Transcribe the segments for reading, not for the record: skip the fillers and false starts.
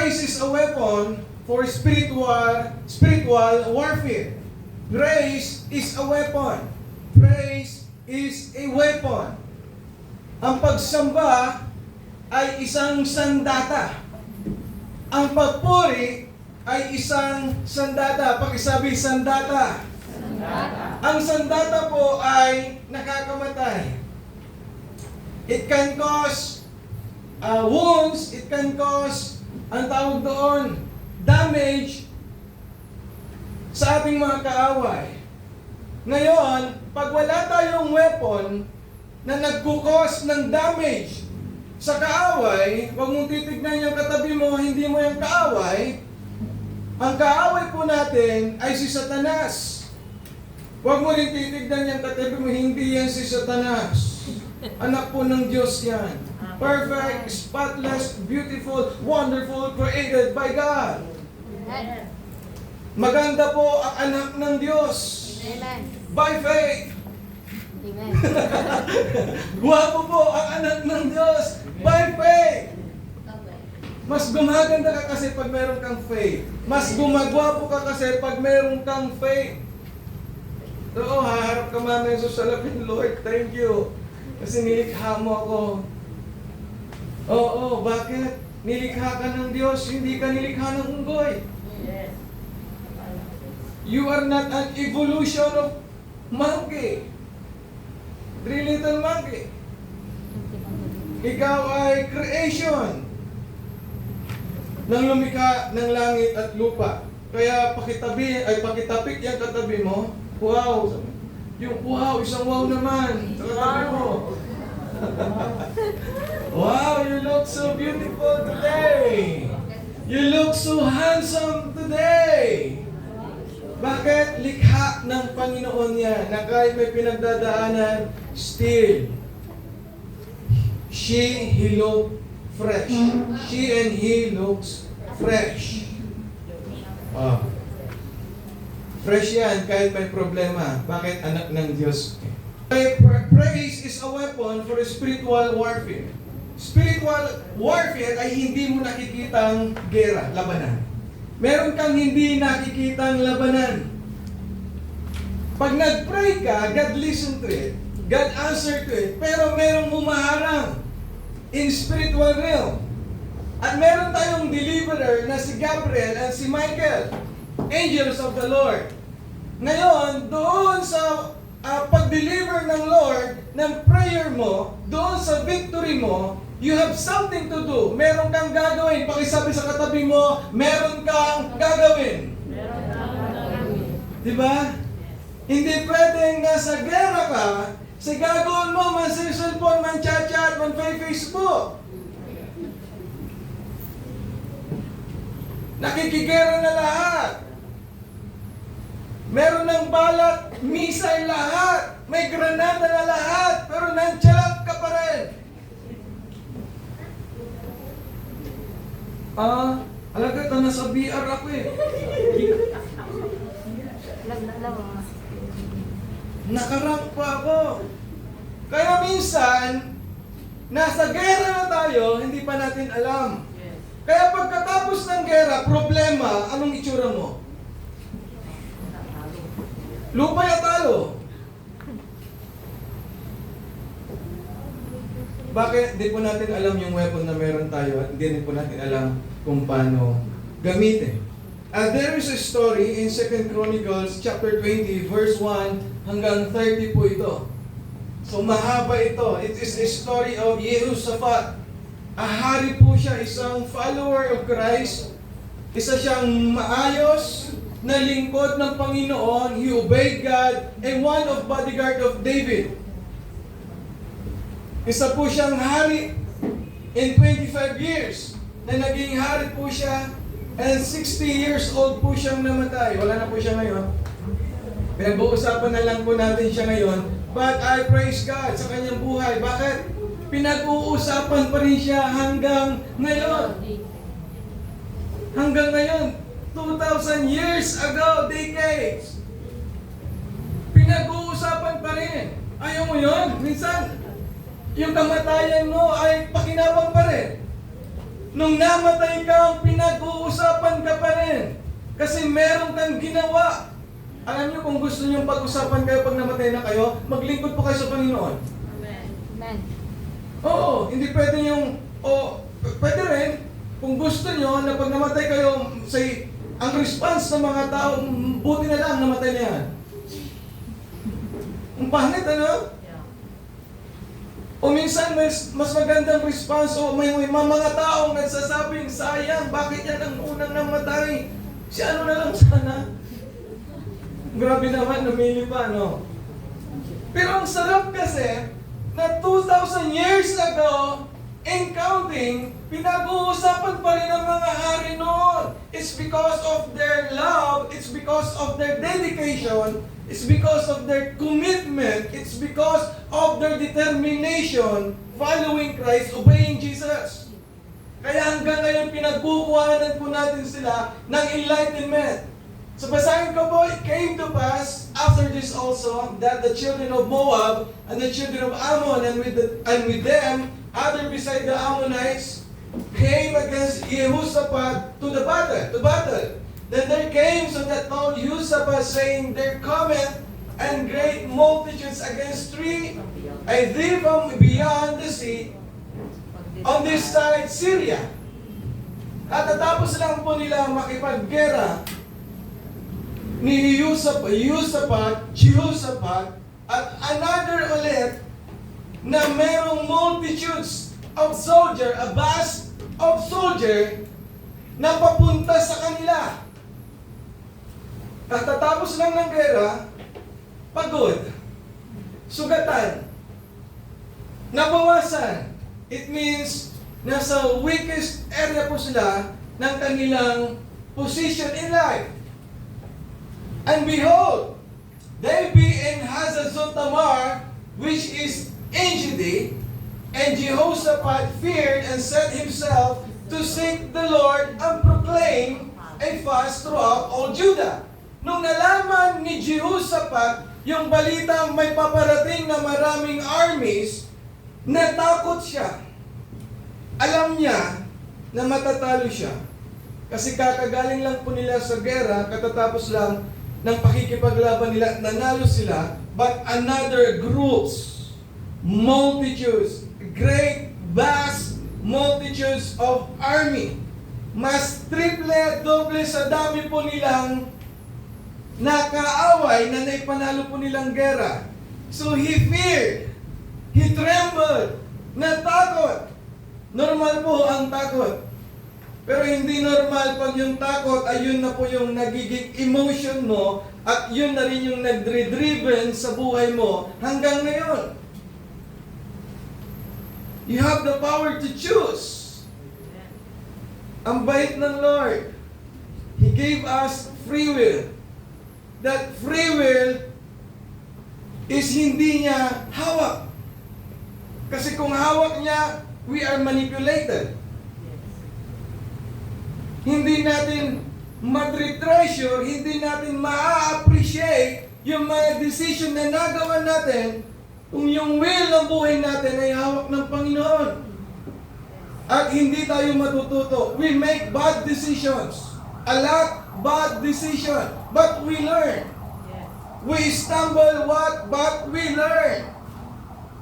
Grace is a weapon for spiritual warfare. Grace is a weapon. Praise is a weapon. Ang pagsamba ay isang sandata. Ang pagpuri ay isang sandata. Pakisabi, sandata. Sandata. Ang sandata po ay nakakamatay. It can cause wounds, it can cause, ang tawag doon, damage sa ating mga kaaway. Ngayon, pag wala tayong weapon na nagkukos ng damage sa kaaway, huwag mong titignan yung katabi mo, hindi mo yung kaaway. Ang kaaway po natin ay si Satanas. Huwag mo rin titignan yung katabi mo, hindi yan si Satanas. Anak po ng Diyos yan. Perfect, spotless, beautiful, wonderful, created by God. Maganda po ang anak ng Diyos. By faith. Guwapo po ang anak ng Diyos. By faith. Mas gumaganda ka kasi pag meron kang faith. Mas gumagwapo ka kasi pag meron kang faith. Oo, haharap ka mamaya sa salapin, Lord, thank you. Kasi nilikha mo ako. Oo, bakit? Nilikha ka ng Diyos, hindi ka nilikha ng unggoy. You are not an evolution of monkey. Three little monkey. Ikaw ay creation ng lumikha ng langit at lupa. Kaya pakitapik yung katabi mo. Wow! Yung wow, isang wow naman sa katabi mo. Wow, you look so beautiful today. You look so handsome today. Bakit? Likha ng Panginoon niya na kahit may pinagdadaanan, still, he look fresh. She and he looks fresh. Oh. Fresh yan kahit may problema. Bakit? Anak ng Diyos. Praise is a weapon for spiritual warfare. Spiritual warfare ay hindi mo nakikitang gera, labanan. Meron kang hindi nakikitang labanan. Pag nag-pray ka, God listen to it. God answer to it. Pero merong humaharang in spiritual realm. At meron tayong deliverer na si Gabriel at si Michael, angels of the Lord. Ngayon, doon sa pag-deliver ng Lord ng prayer mo, doon sa victory mo, you have something to do. Meron kang gagawin. Pakisabi sa katabi mo, meron kang gagawin. Diba? Hindi pwedeng nasa gera ka, sa gagawin mo, man sa cellphone, man chat-chat, man Facebook. Nakikigera na lahat. Meron ng balat, missile lahat, may granada na lahat, pero nonchalant ka pa rin. Alaga ka na sa BR ako eh. Nakarank pa ako. Kaya minsan, nasa gera na tayo, hindi pa natin alam. Kaya pagkatapos ng gera, problema, anong itsura mo? Lupay at talo. Bakit di po natin alam yung weapon na meron tayo at hindi po natin alam kung paano gamitin? There is a story in 2 Chronicles chapter 20 verse 1 hanggang 30 po ito. So mahaba ito. It is a story of Jehoshaphat. Hari po siya, isang follower of Christ. Isa siyang maayos na lingkod ng Panginoon. He obeyed God and one of bodyguard of David. Isa po siyang hari in 25 years na naging hari po siya and 60 years old po siyang namatay. Wala na po siya ngayon. Pinag-uusapan na lang po natin siya ngayon. But I praise God sa kanyang buhay. Bakit? Pinag-uusapan pa rin siya hanggang ngayon. Hanggang ngayon. 2,000 years ago, decades. Pinag-uusapan pa rin. Ayaw mo yun? Minsan, yung kamatayan mo ay pakinabang pa rin. Nung namatay ka, pinag-uusapan ka pa rin. Kasi meron kang ginawa. Alam niyo kung gusto niyo pag-usapan kayo pag namatay na kayo, maglingkod po kayo sa Panginoon. Amen. Oo, hindi pwede yung, pwede rin, kung gusto niyo na pag namatay kayo, say, ang response ng mga tao, buti na lang namatay na yan. Ang pangit, ano? O minsan mas magandang response, o may mga taong nagsasabing, sayang, bakit yan ang unang namatay? Si ano na lang sana? Grabe naman, namili pa, no? Pero ang sarap kasi, na 2,000 years ago, and counting, pinag-uusapan pa rin ang mga hari noon. It's because of their love, it's because of their dedication, it's because of their commitment, it's because of their determination following Christ, obeying Jesus. Kaya hanggang ngayon pinagbubuhanan po natin sila ng enlightenment. So basahin ko po, it came to pass after this also that the children of Moab and the children of Ammon and with them other beside the Ammonites came against Jehoshaphat to battle. Then there came some that found Jehoshaphat saying, there cometh and great multitudes against thee from beyond the sea on this side Syria. At tatapos lang po nila makipaggera ni Jehoshaphat at another ulit na merong multitudes of soldier, a vast of soldier na papunta sa kanila. Katatapos lang ng gera, pagod, sugatan, nabawasan. It means nasa weakest area po sila ng kanilang position in life. And behold, they be in Hazazon Tamar, which is Engedi, and Jehoshaphat feared and set himself to seek the Lord and proclaim a fast throughout all Judah. Nung nalaman ni Jehoshaphat yung balitang may paparating na maraming armies, natakot siya. Alam niya na matatalo siya. Kasi kakagaling lang po nila sa gera, katatapos lang ng pakikipaglaban nila, nanalo sila, but another groups, multitudes, great, vast multitudes of army, mas triple, doble sa dami po nilang nakaaway na naipanalo po nilang gera. So he feared, he trembled, natakot. Normal po ang takot. Pero hindi normal pag yung takot ay yun na po yung nagiging emotion mo at yun na rin yung nagdre-driven sa buhay mo hanggang ngayon. You have the power to choose. Ang bait ng Lord. He gave us free will. That free will is hindi niya hawak. Kasi kung hawak niya, we are manipulated. Hindi natin matri-treasure, hindi natin ma-appreciate yung mga decision na nagawa natin kung yung will ng buhay natin ay hawak ng Panginoon. At hindi tayo matututo. We make bad decisions. A lot bad decision. But we learn. We stumble but we learn.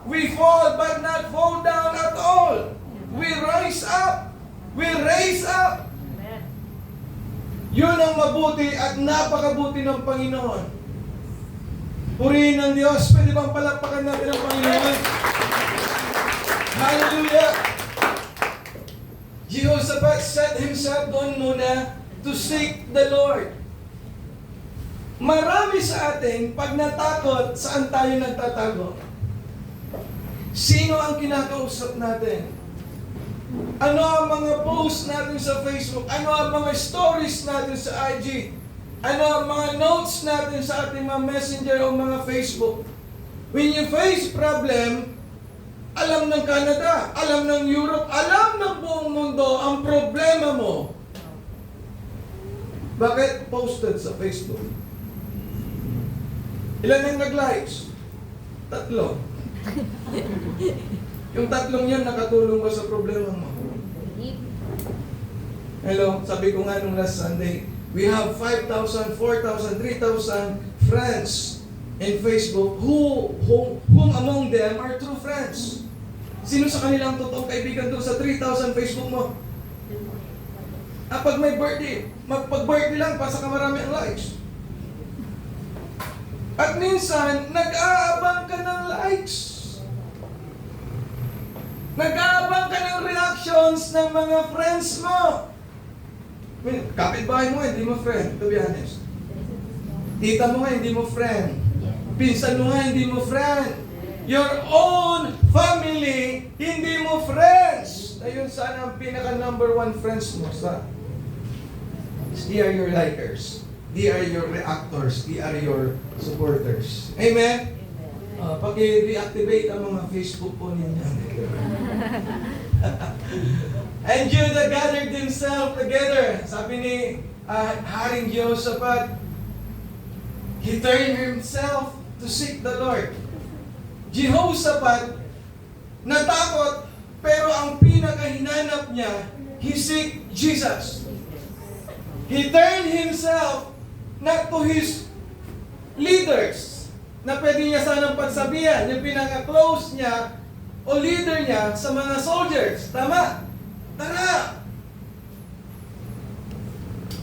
We fall but not fall down at all. We rise up. We raise up. Yun ang mabuti at napakabuti ng Panginoon. Purihin ng Diyos. Pwede bang palakpakan natin ang Panginoon? Hallelujah! Jehoshaphat set himself doon muna to seek the Lord. Marami sa atin, pag natakot, saan tayo nagtatago? Sino ang kinakausap natin? Ano ang mga posts natin sa Facebook? Ano ang mga stories natin sa IG? Ano ang mga notes natin sa ating mga messenger o mga Facebook? When you face problem, alam ng Canada, alam ng Europe, alam ng buong mundo ang problema mo. Bakit posted sa Facebook? Ilan ang nag-likes? 3. Yung 3 yan nakatulong ba sa problema mo? Hello, sabi ko nga nung last Sunday, we have 5,000, 4,000, 3,000 friends in Facebook whom among them are true friends. Sino sa kanilang totoong kaibigan doon sa 3,000 Facebook mo? Pag may birthday, pag-birthday lang, pasa ka marami ang likes. At minsan, nag-aabang ka ng likes. Nag-aabang ka ng reactions ng mga friends mo. Kapitbahay mo hindi mo friend, to be honest. Tita mo nga, hindi mo friend. Pinsan mo nga, hindi mo friend. Your own family, hindi mo friends. Ayun sana ang pinaka number one friends mo sa. They are your likers. They are your reactors. They are your supporters. Amen? Pag-reactivate ang mga Facebook po ninyo. And Judah gathered himself together. Sabi ni Haring Jehoshaphat, he turned himself to seek the Lord. Jehoshaphat, natakot, pero ang pinakahinanap niya, he seek Jesus. He turned himself not to his leaders, na pwede niya sanang pagsabihan, yung pinaka-close niya o leader niya sa mga soldiers. Tama? Tara!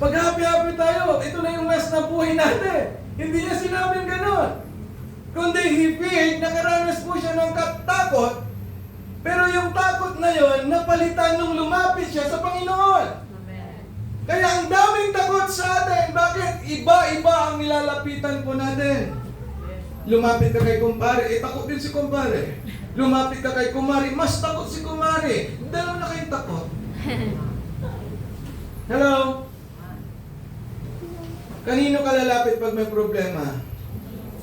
Pag-happy-happy tayo, ito na yung mas na buhay natin. Hindi niya sinabing ganon. Kundi he feared, nakaranas po siya ng takot, pero yung takot na yon, napalitan nung lumapit siya sa Panginoon. Kaya ang daming takot sa atin. Bakit? Iba-iba ang nilalapitan po natin. Lumapit ka kay kumpare, takot din si kumpare. Lumapit ka kay kumari, mas takot si kumari. Dalaw na kayong takot. Hello? Kanino ka lalapit pag may problema?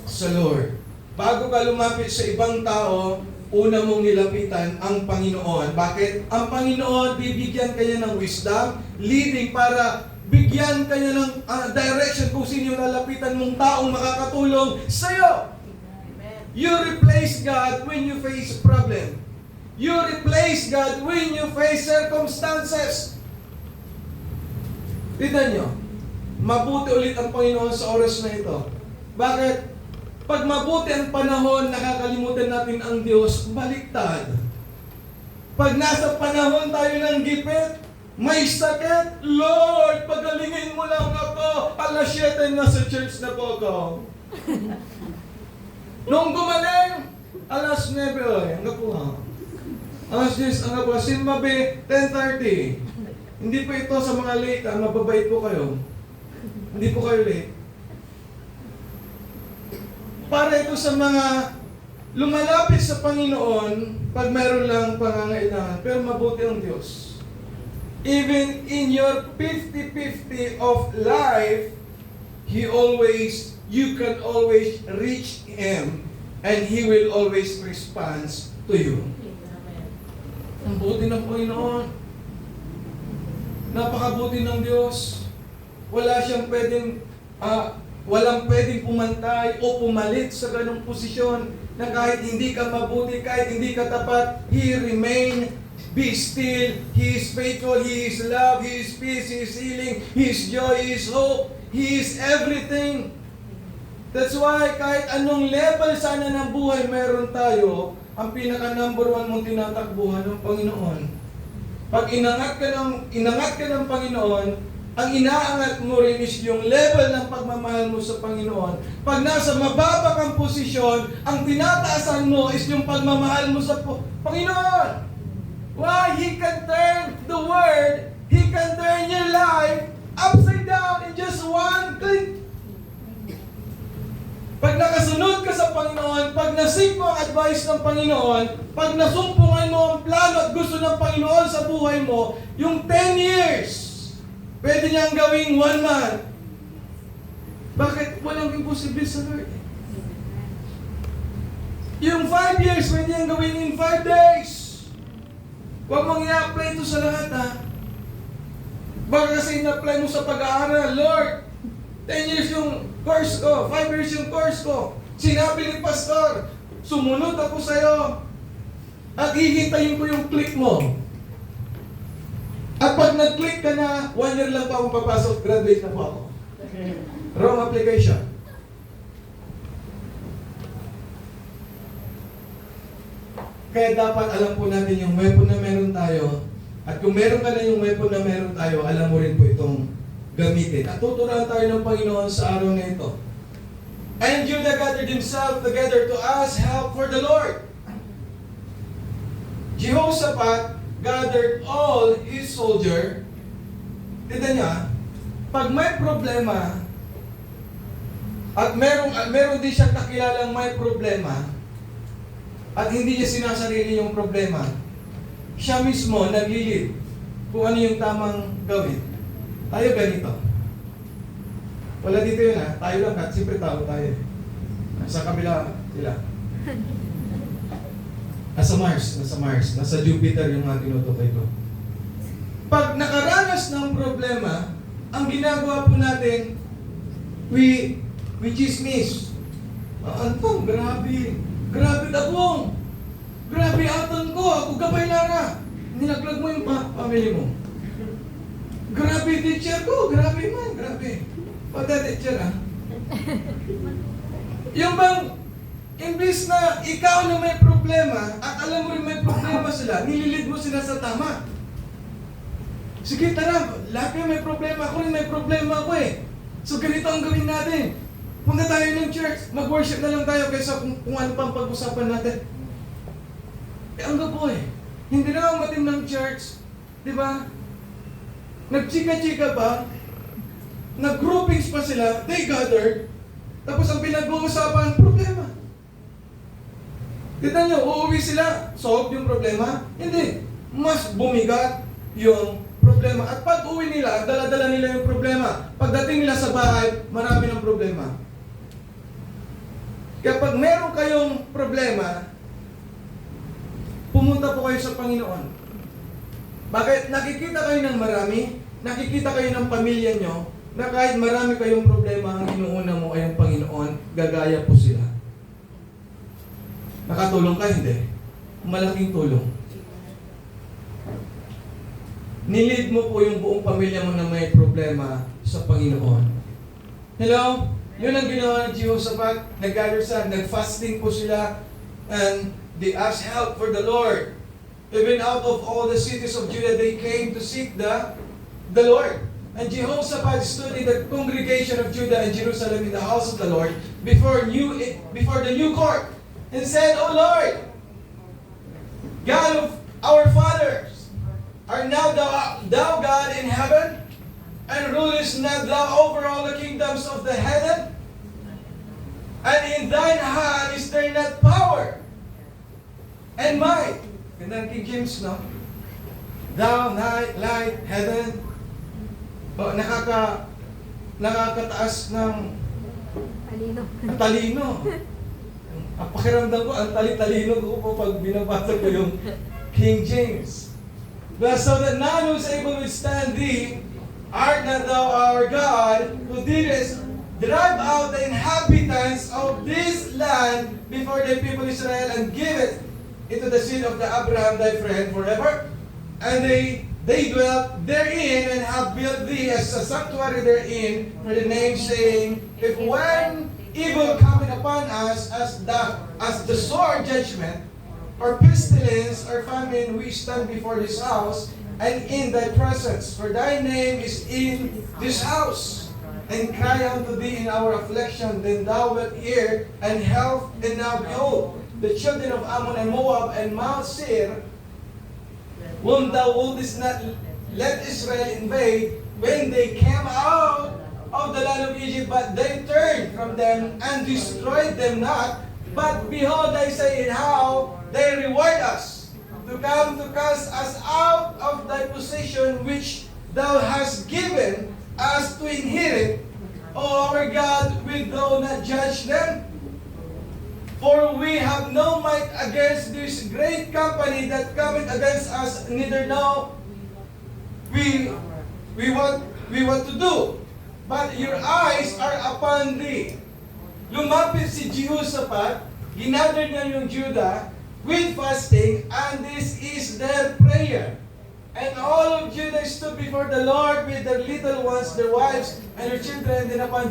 Sa Lord. Bago ka lumapit sa ibang tao, una mong nilapitan ang Panginoon. Bakit? Ang Panginoon, bibigyan kanya ng wisdom, leading para bigyan kanya ng direction kung sino yung lalapitan mong taong makakatulong sa'yo. You replace God when you face problem. You replace God when you face circumstances. Tignan nyo, mabuti ulit ang Panginoon sa oras na ito. Bakit? Pag mabuti ang panahon, nakakalimutan natin ang Diyos, baliktad. Pag nasa panahon tayo ng gipit, may sakit, Lord, pagalingin mo lang ako. Alas 7 na sa church na po ako. Nung gumaling, alas 9, hanggang po ha. Alas 10, hanggang po. Simbabe, 10:30. Hindi po ito sa mga late, mababait po kayo. Hindi po kayo late. Para ito sa mga lumalapit sa Panginoon pag mayroon lang pangangailangan. Pero mabuti ang Diyos. Even in your 50-50 of life, you can always reach Him and He will always respond to you. Ang buti ng Panginoon. Napakabuti ng Diyos. Wala siyang pwedeng walang pwedeng pumantay o pumalit sa ganong posisyon na kahit hindi ka mabuti, kahit hindi ka tapat, He remain, be still, He is faithful, He is love, He is peace, He is healing, He is joy, He is hope, He is everything. That's why kahit anong level sana ng buhay meron tayo, ang pinaka number one mong tinatakbuhan ng Panginoon. Pag inangat ka ng Panginoon, ang inaangat mo rin is yung level ng pagmamahal mo sa Panginoon. Pag nasa mababa kang posisyon, ang tinataasan mo is yung pagmamahal mo sa Panginoon. Why? He can turn the world, He can turn your life upside down in just one click. Pag nakasunod ka sa Panginoon, pag nasik mo ang advice ng Panginoon, pag nasumpungan mo ang plano at gusto ng Panginoon sa buhay mo, yung 10 years, pwede niyang gawing 1 month. Bakit? Walang imposible sa Lord. Yung 5 years, pwede niyang gawin in 5 days. Huwag mong i-apply ito sa lahat, ha? Baka kasi in-apply mo sa pag-aaral, Lord, 10 years yung course ko, 5 years yung course ko. Sinabi ni Pastor, sumunod ako sa'yo at hihintayin ko yung click mo. At pag nag-click ka na, 1 year lang pa akong papasok, graduate na po ako. Wrong application. Kaya dapat alam po natin yung weapon na meron tayo. At kung meron ka na yung weapon na meron tayo, alam mo rin po itong gamitin. At tuturuan tayo ng Panginoon sa araw na ito. And Judah gathered himself together to ask help for the Lord. Jehoshaphat gathered all his soldier. Tignan niya, pag may problema, at meron din siyang kakilalang may problema, at hindi niya sinasarili yung problema, siya mismo naglilid kung ano yung tamang gawin. Tayo ganito. Wala dito yun ha. Tayo lang at siyempre tao tayo. Nasa kabila sila. Nasa Mars. Nasa Jupiter yung mga tinutukoy ko. Pag nakaranas ng problema, ang ginagawa po natin, we chismis. Antong, grabe. Grabe Dagwong. Grabe Atan ko. Ako gabay Lara. Nilaglag mo yung family mo. Grabe teacher ko. Grabe man. Grabe. Pagka teacher Yung bang, imbis na ikaw na may problema, at alam mo rin may problema sila, nililid mo sila sa tama. Sige, tara. Lahat kayo may problema. Ako rin may problema ako eh. So ganito ang gawin natin. Punta tayo ng church, mag-worship na lang tayo kaysa kung ano pang pag-usapan natin. Ang gapo eh. Hindi na ang matim ng church, di ba? Nagchika-chika pa, nag-groupings pa sila, they gathered, tapos ang pinag-uusapan, problema. Kita nyo, uuwi sila, solve yung problema? Hindi. Mas bumigat yung problema. At pag uwi nila, dala-dala nila yung problema. Pagdating nila sa bahay, marami ng problema. Kapag meron kayong problema, pumunta po kayo sa Panginoon. Bakit? Nakikita kayo ng marami, nakikita kayo ng pamilya nyo, na kahit marami kayong problema, ang inuuna mo ay ang Panginoon, gagaya po sila. Nakatulong ka? Hindi. Malaking tulong. Nilid mo po yung buong pamilya mo na may problema sa Panginoon. Hello? Yun ang ginawa ng Jehoshaphat. Nag-gather sila, nag-fasting po sila, and they asked help for the Lord. Even out of all the cities of Judah, they came to seek the Lord. And Jehoshaphat stood in the congregation of Judah and Jerusalem in the house of the Lord before the new court and said, O Lord, God of our fathers, art now thou God in heaven, and rulest not thou over all the kingdoms of the heaven? And in thine hand is there not power and might? And then King James, no? Thou light heaven. O, nakakataas ng talino. Ang pakiramdam ko, ang tali-talino ko po pag binabasa ko yung King James. But so that none who is able to withstand thee, art not thou our God, who didst drive out the inhabitants of this land before the people Israel, and give it into the seed of the Abraham thy friend forever? And they dwelt therein, and have built thee as a sanctuary therein for the name, saying, if when evil cometh upon us as the sword judgment, or pestilence, or famine, we stand before this house, and in thy presence, for thy name is in this house, and cry unto thee in our affliction, then thou wilt hear and help. And now behold, the children of Ammon and Moab and Mount Seir, whom thou wouldest not let Israel invade, when they came out of the land of Egypt, but they turned from them and destroyed them not. But behold, I say how they reward us, to come to cast us out of thy possession, which thou hast given us to inherit. O our God, wilt thou not judge them? For we have no might against this great company that cometh against us, neither know we what to do. But your eyes are upon thee. Lumapit si Jehoshaphat, ginather niya yung Judah with fasting, and this is their prayer. And all of Judah stood before the Lord with their little ones, their wives, and their children. Then upon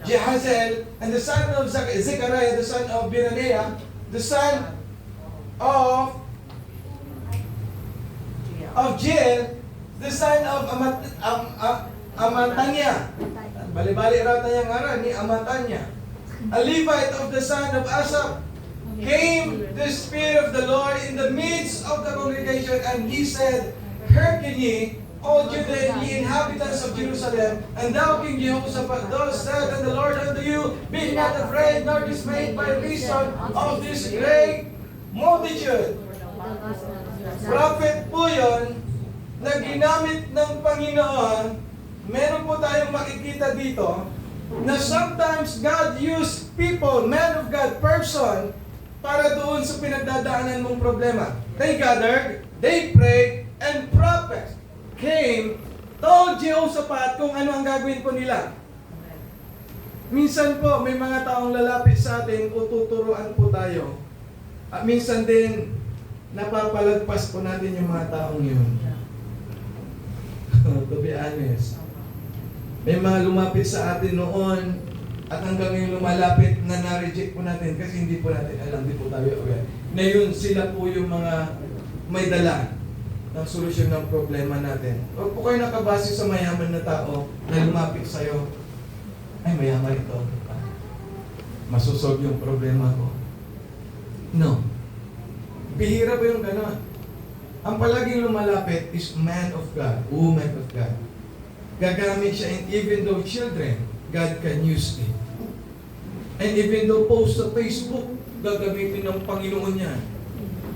Jehazel, and the son of Zechariah, the son of Benaiah, the son of Jeiel, the son of Amatanya. Bali-bali raw tayong ngaran ni Amatanya. A Levite of the son of Asaph. Came the Spirit of the Lord in the midst of the congregation, and he said, Hearken ye, all Judah and ye inhabitants of Jerusalem, and thou King Jehoshaphat, thus said the Lord unto you, Be not afraid nor dismayed by reason of this great multitude. Prophet po yun, na ginamit ng Panginoon. Meron po tayong makikita dito, na sometimes God used people, man of God, person, para doon sa pinagdadaanan mong problema. They gathered, they prayed, and prophets came, told Jehoshaphat kung ano ang gagawin po nila. Minsan po, may mga taong lalapit sa atin o tuturuan po tayo. At minsan din, napapalagpas po natin yung mga taong yun. To be honest. May mga lumapit sa atin noon at hanggang ngayon lumalapit na na-reject po natin kasi hindi po natin alam, hindi po tayo aware. Ngayon, sila po yung mga may dala ng solusyon ng problema natin. Huwag po kayo nakabase sa mayaman na tao na lumapit sa'yo. Ay, mayaman ito. Masosolve yung problema ko. No. Bihira po yung gano'n. Ang palaging lumalapit is man of God, woman of God. Gagamit siya, and even though children, God can use it. And even though post sa Facebook, gagamitin ng Panginoon yan.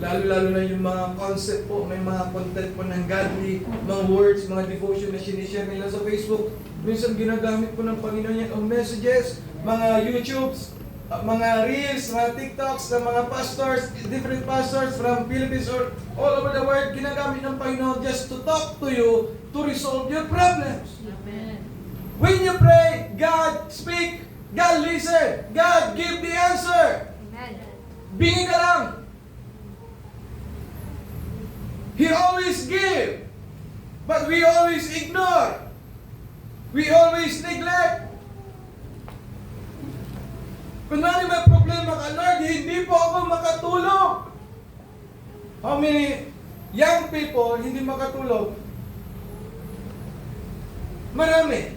Lalo-lalo na yung mga concept po, may mga content po ng godly, mga words, mga devotion na sinishare nila sa Facebook. Minsan ginagamit po ng Panginoon yan, o messages, mga YouTubes, mga Reels, mga TikToks ng mga pastors, different pastors from Philippines or all over the world, ginagamit ng Panginoon just to talk to you, to resolve your problems. Amen. When you pray, God speak, God listen, God give the answer. Amen. Bingi ka lang. He always give, but we always ignore. We always neglect. Kunwari may problema ka, Lord, hindi po ako makatulog. How many young people hindi makatulog? Marami.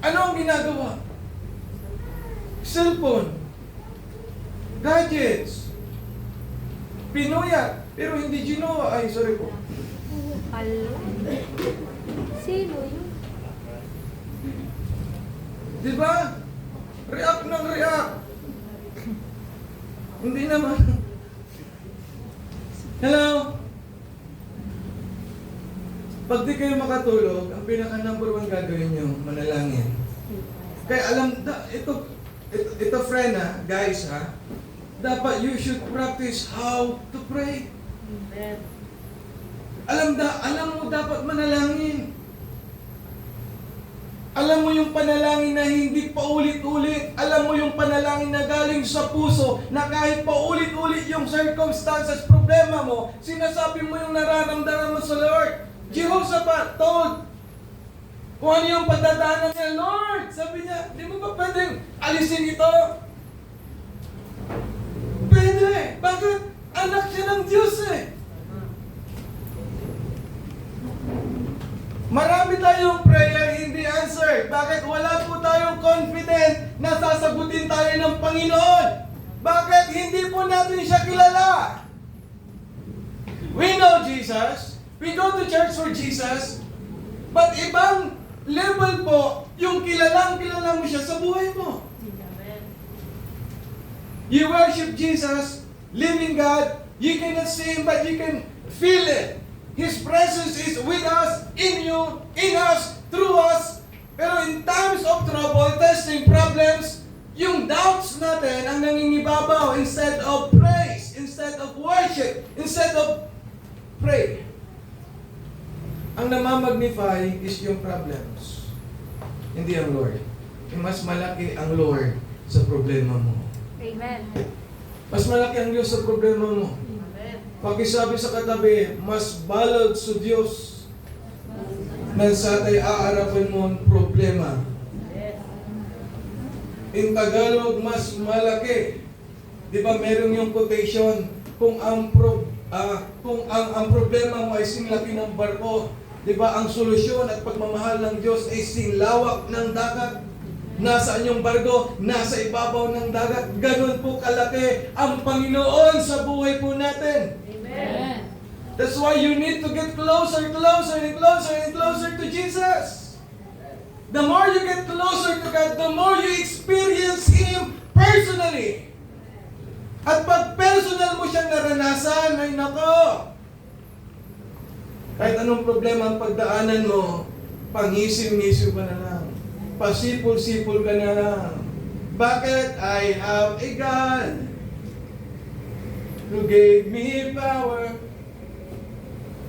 Ano ang ginagawa? Cellphone, gadgets, pinuyat, pero hindi ginawa. Ay, sorry po. Hello? Sino yun? Diba? React ng react. Hindi naman. Hello? Pag di kayo makatulog, ang pinaka number one gagawin nyo, manalangin. Kaya alam, ito friend ha, guys ha, dapat you should practice how to pray. Amen. Alam mo dapat manalangin. Alam mo yung panalangin na hindi paulit-ulit. Alam mo yung panalangin na galing sa puso na kahit paulit-ulit yung circumstances, problema mo, sinasabi mo yung nararamdaman mo sa Lord. Jehoshaphat told kung ano yung pagdadaanan niya, Lord, sabi niya, di mo ba pwedeng alisin ito? Pwede. Bakit? Anak siya ng Diyos eh. Marami tayong prayer hindi answered. Bakit? Wala po tayong confident na sasagutin tayo ng Panginoon. Bakit? Hindi po natin siya kilala. We know Jesus. We go to church for Jesus. But ibang level po yung kilala mo siya sa buhay mo. You worship Jesus, living God. You cannot see Him, but you can feel it. His presence is with us, in you, in us, through us. Pero in times of trouble, testing, problems, yung doubts natin ang nangingibabaw instead of praise, instead of worship, instead of pray. Ang namamagnify is yung problems, hindi ang Lord. Mas malaki ang Lord sa problema mo. Amen. Mas malaki ang Diyos sa problema mo. Amen. Pakisabi sa katabi, mas balod sa Diyos na sa tay aarapin mo ang problema. In Tagalog, mas malaki. Di ba meron yung quotation, kung ang problema mo ay singlaki ng barko, di ba ang solusyon at pagmamahal ng Diyos ay singlawak ng dagat. Nasaan yung barko? Nasa ibabaw ng dagat. Ganun po kalaki ang Panginoon sa buhay po natin. Amen. That's why you need to get closer, closer, and closer, and closer to Jesus. The more you get closer to God, the more you experience Him personally. At pag personal mo siyang naranasan, ay nako, kahit anong problema ang pagdaanan mo, pangisim-ngisim ka na lang. Pasipol-sipol ka na lang. Bakit? I have a God who gave me power.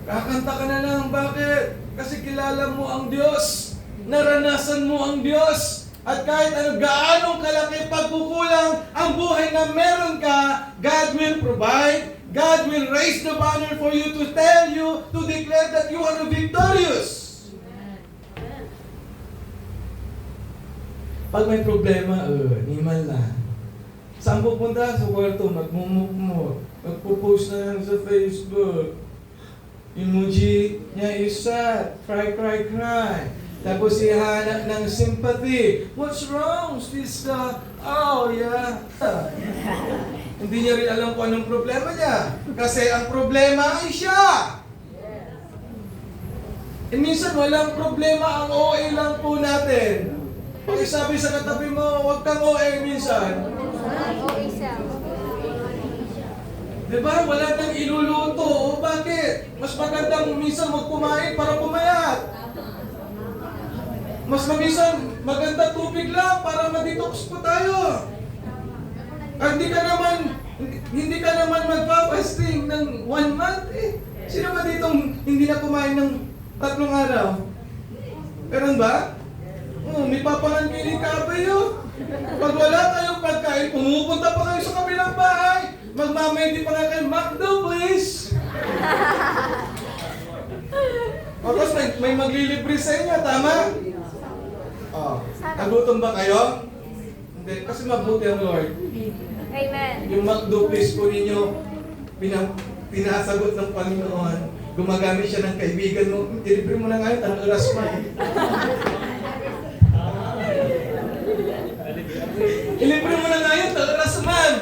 Kakanta ka na lang. Bakit? Kasi kilala mo ang Diyos. Naranasan mo ang Diyos. At kahit ano gaanong kalaki pagkukulang ang buhay na meron ka, God will provide. God will raise the banner for you to tell you, to declare that you are victorious. Pag may problema, niman lang. Saan pupunta? Sa kwarto, magmumukmuk. Magpo-post na lang sa Facebook. Emoji niya is sad. Cry, cry, cry. Tapos ihanap ng sympathy. What's wrong, sister? Oh, yeah. Hindi niya rin alam kung anong problema niya. Kasi ang problema ay siya. E minsan walang problema, ang OA lang po natin. Pakisabi sa katabi mo, huwag kang OA minsan. Okay, sir. Diba? Wala nang iluluto. O bakit? Mas magandang minsan huwag kumain para pumayat. Mas maminsan, maganda tubig lang para ma-detox po tayo. Hindi ka naman magpa-fasting ng 1 month eh. Sino ba ditong hindi na kumain ng 3 araw? Meron ba? May papangangkiling kabayo. Pag wala kayong pagkain, pumupunta pa kayo sa kabilang bahay. Magmamedi pa nga kayo, McDo, please. Tapos may maglilibre sa inyo, tama? Nagutom ba kayo? Hindi, kasi mabuti ang Lord. Amen. Yung McDo, please po ninyo, pinasagot ng Panginoon. Gumagamit siya ng kaibigan mo. Dilibre mo na ngayon, tanong oras mo. Ilibre mo na ngayon, talaras man.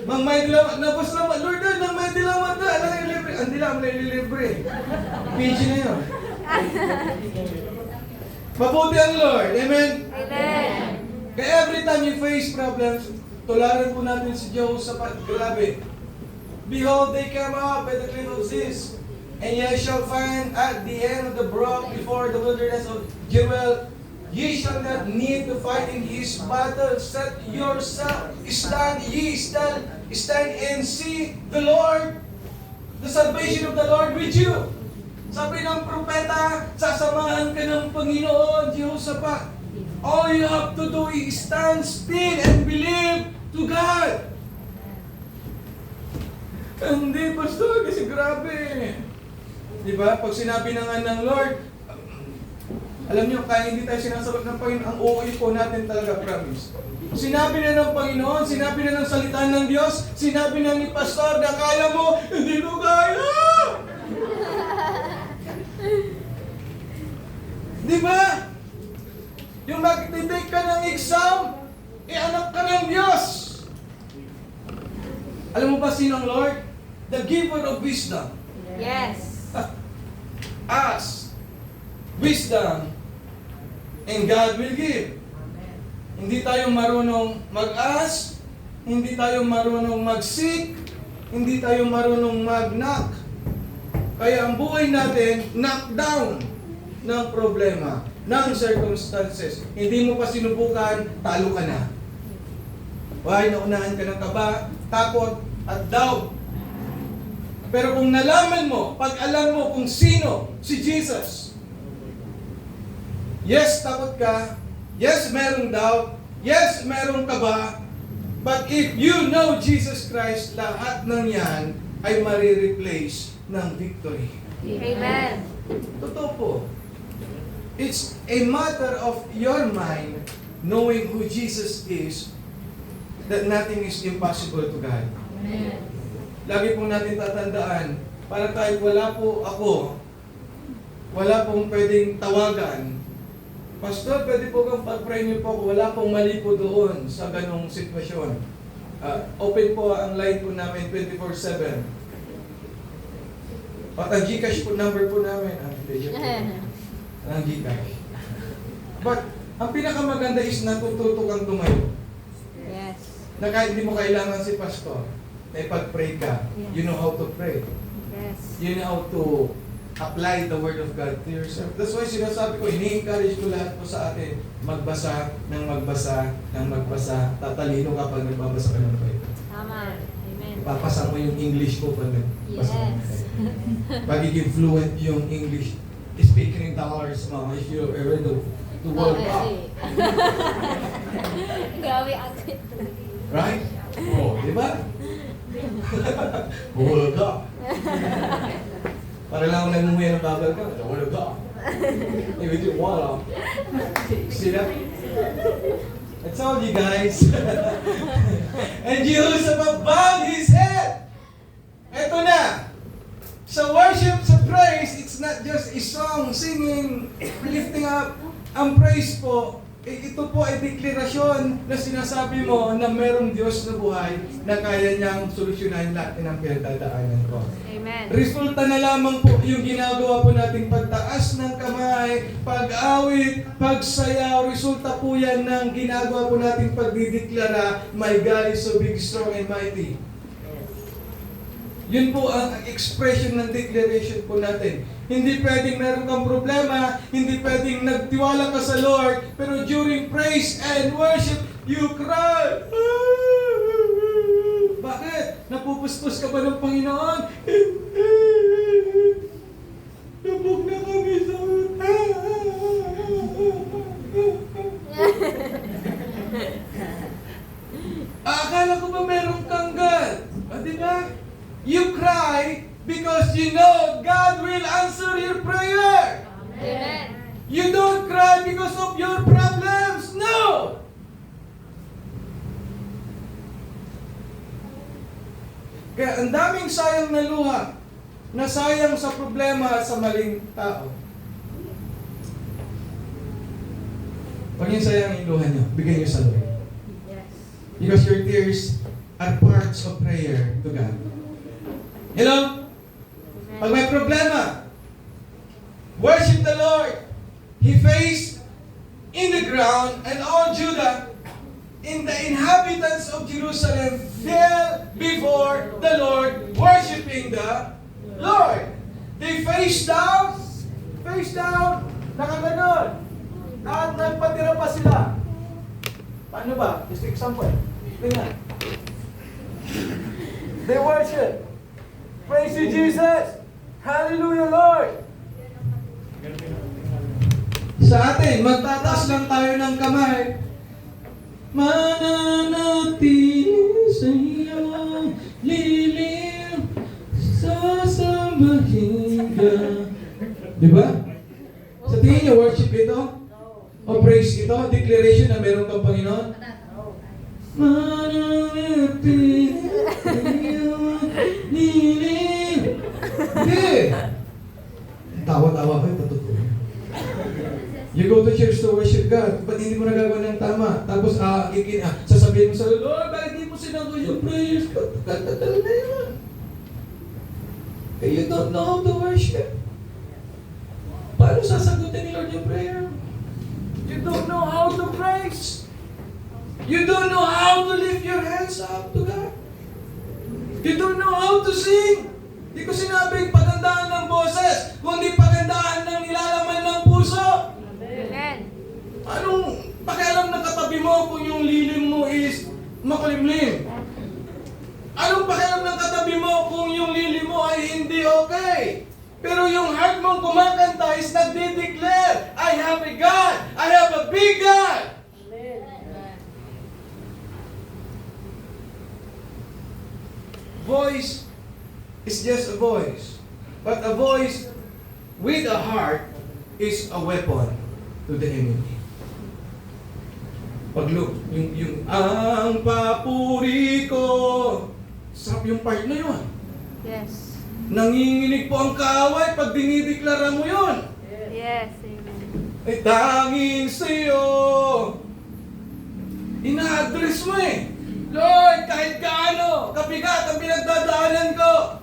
Mang may dilamat, napos naman. Lord, nang may dilamat na. Alam yung libre. Ang dilamat na ililibre. PG na yun. Mabuti ang Lord. Amen? Amen. Kaya every time you face problems, tularan po natin si Jehoshaphat. Grabe. Behold, they come up by the cliff of Ziz, and ye shall find at the end of the brook before the wilderness of Jewel, ye shall not need to fight in his battle. Set yourself, stand and see the Lord, the salvation of the Lord with you. Sabi ng propeta, sasamahan ka ng Panginoon, Jehoshaphat. All you have to do is stand still and believe to God. Hindi, pastor, kasi grabe. Diba? Pag sinabi na nga ng Lord, alam niyo, kaya hindi tayo sinasagot ng Panginoon, ang OA po natin talaga, promise. Sinabi na ng Panginoon, sinabi na ng salita ng Diyos, sinabi na ni pastor na kaya mo, hindi ko kaya! Diba? Yung mag-take ka ng exam, anak ka ng Diyos. Alam mo ba sino ang Lord? The giver of wisdom. Yes. Ask wisdom and God will give. Hindi tayo marunong mag-ask, hindi tayo marunong mag-seek, hindi tayo marunong mag-knock. Kaya ang buhay natin, knock down ng problema, ng circumstances. Hindi mo pa sinubukan, talo ka na. Why, naunahan ka ng kaba, takot, at doubt. Pero kung nalaman mo, pag alam mo kung sino si Jesus, yes, takot ka, yes, merong doubt, yes, merong kaba, but if you know Jesus Christ, lahat ng yan ay marireplace ng victory. Amen. Totoo po. It's a matter of your mind knowing who Jesus is, that nothing is impossible to God. Amen. Lagi po natin tatandaan, para kahit wala po ako, wala pong pwedeng tawagan, Pastor, pwede po kang pag-pray niyo po ako, wala pong mali po doon sa ganong sitwasyon. Open po ang line po namin 24/7. At ang Gcash po number po namin, ang Gcash. But, ang pinakamaganda is natututo kang tumayo. Yes. Na kahit hindi mo kailangan si Pastor, na ipag-pray ka, you know how to pray. Yes. You know how to apply the Word of God to yourself. That's why sinasabi ko, ini-encourage ko lahat po sa atin, magbasa ng magbasa ng magbasa. Tatalino ka pag nagbabasa ka ng Bible. Tama. Amen. Papasa mo yung English ko pag nagbasa mo. Yes. Pagiging fluent yung English. Speaking in dollars mo, if you ever know, to world up. Grabe ate. Right? Oh, di ba? World up. Para lang ako nagmumuya ng bagal ka. World up. Maybe do wala. See that? I told you guys. And Jehoshaphat bowed his head. Ito na. Sa worship, sa praise, it's not just a song, singing, lifting up. Ang praise po, ito po ay deklarasyon na sinasabi mo na merong Diyos na buhay na kaya niyang solusyonan lahat ng pinagdadaanan ko. Amen. Resulta na lamang po yung ginagawa po nating pagtaas ng kamay, pag-awit, pagsayaw. Resulta po yan ng ginagawa po nating pagdideklara, my God is so big, strong, and mighty. Yun po ang expression ng declaration po natin. Hindi pwedeng meron kang problema, hindi pwedeng nagtiwala ka sa Lord, pero during praise and worship, you cry. Bakit? Napupuspos ka ba ng Panginoon? Lubog na kami sa akala ko ba meron kang God? Di ba? You cry because you know God will answer your prayer. Amen. You don't cry because of your problems. No! Kaya ang daming sayang na luha, na sayang sa problema at sa maling tao. Pag yung sayang yung luha nyo, bigay nyo sa Lord. Yes. Because your tears are parts of prayer to God. Hello? Pag may problema, worship the Lord. He faced in the ground, and all Judah, in the inhabitants of Jerusalem, fell before the Lord, worshiping the Lord. They faced down, nakaganon. At nagpatira pa sila. Paano ba? Just example. Tingnan. They worship. Praise you, Jesus! Hallelujah, Lord! Sa atin, magtataas lang tayo ng kamay. Mananatili sa iyong lilim, sasambahin ka. Di ba? Sa tingin niyo, worship ito? O praise ito? Declaration na meron kang Panginoon? Mananatili sa iyong lilim. Hindi! Tawa-tawa ko, totoo. You go to church to worship God, ba't hindi mo nagagawa ng tama? Tapos sasabihin mo sa Lord, bakit hindi mo sinagot yung prayers ko? Tagal na yun. You don't know how to worship. Paano sasagutin ni Lord yung prayer? You don't know how to praise. You don't know how to lift your hands up to God. You don't know how to sing. Hindi ko sinabing pagandaan ng boses, kundi pagandaan ng nilalaman ng puso. Amen. Anong pakialam ng katabi mo kung yung lilim mo is makulimlim? Anong pakialam ng katabi mo kung yung lilim mo ay hindi okay? Pero yung heart mong kumakanta is nagde-declare, I have a God! I have a big God! Voice is just a voice. But a voice with a heart is a weapon to the enemy. Pag yung ang papuri ko, sarap yung part na yun. Yes. Nanginginig po ang kaaway pag dinideklara mo yun. Yes. Amen. Ay tanging sa'yo. Ina-address mo eh. Lord, kahit gaano kabigat ang pinagdadaanan ko,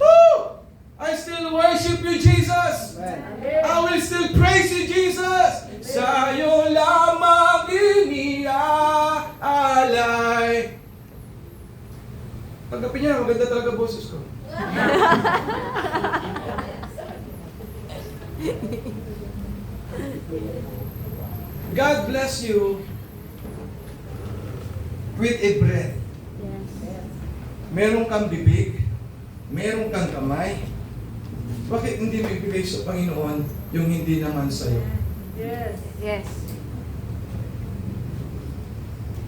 woo! I still worship you, Jesus. I will still praise you, Jesus. Sa'yo lamang iniaalay. Tanggapin niya, maganda talaga boses ko. God bless you with a breath. Yes. Meron kang bibig, meron kang kamay. Bakit hindi mo ibigay sa Panginoon yung hindi naman sa'yo? Yes.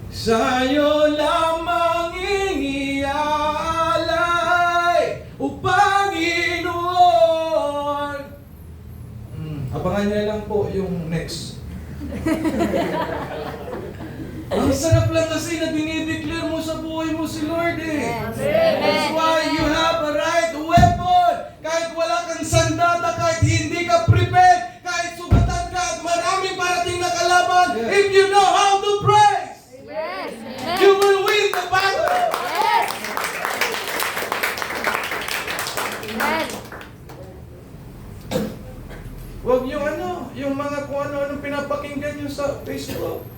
Sa'yo lamang iniaalay, O Panginoon. Abangan niya lang po yung next. Ang sarap lang kasi na dinideclare mo sa buhay mo si Lord eh. Yes. That's why you have a right weapon. Kahit wala kang sandata, kahit hindi ka prepared, kahit sugatan ka at maraming parating na kalaban, if you know how to praise, Yes. you will win the battle. Yes. Amen. Huwag yung yung mga kung ano-anong pinapakinggan nyo sa Facebook.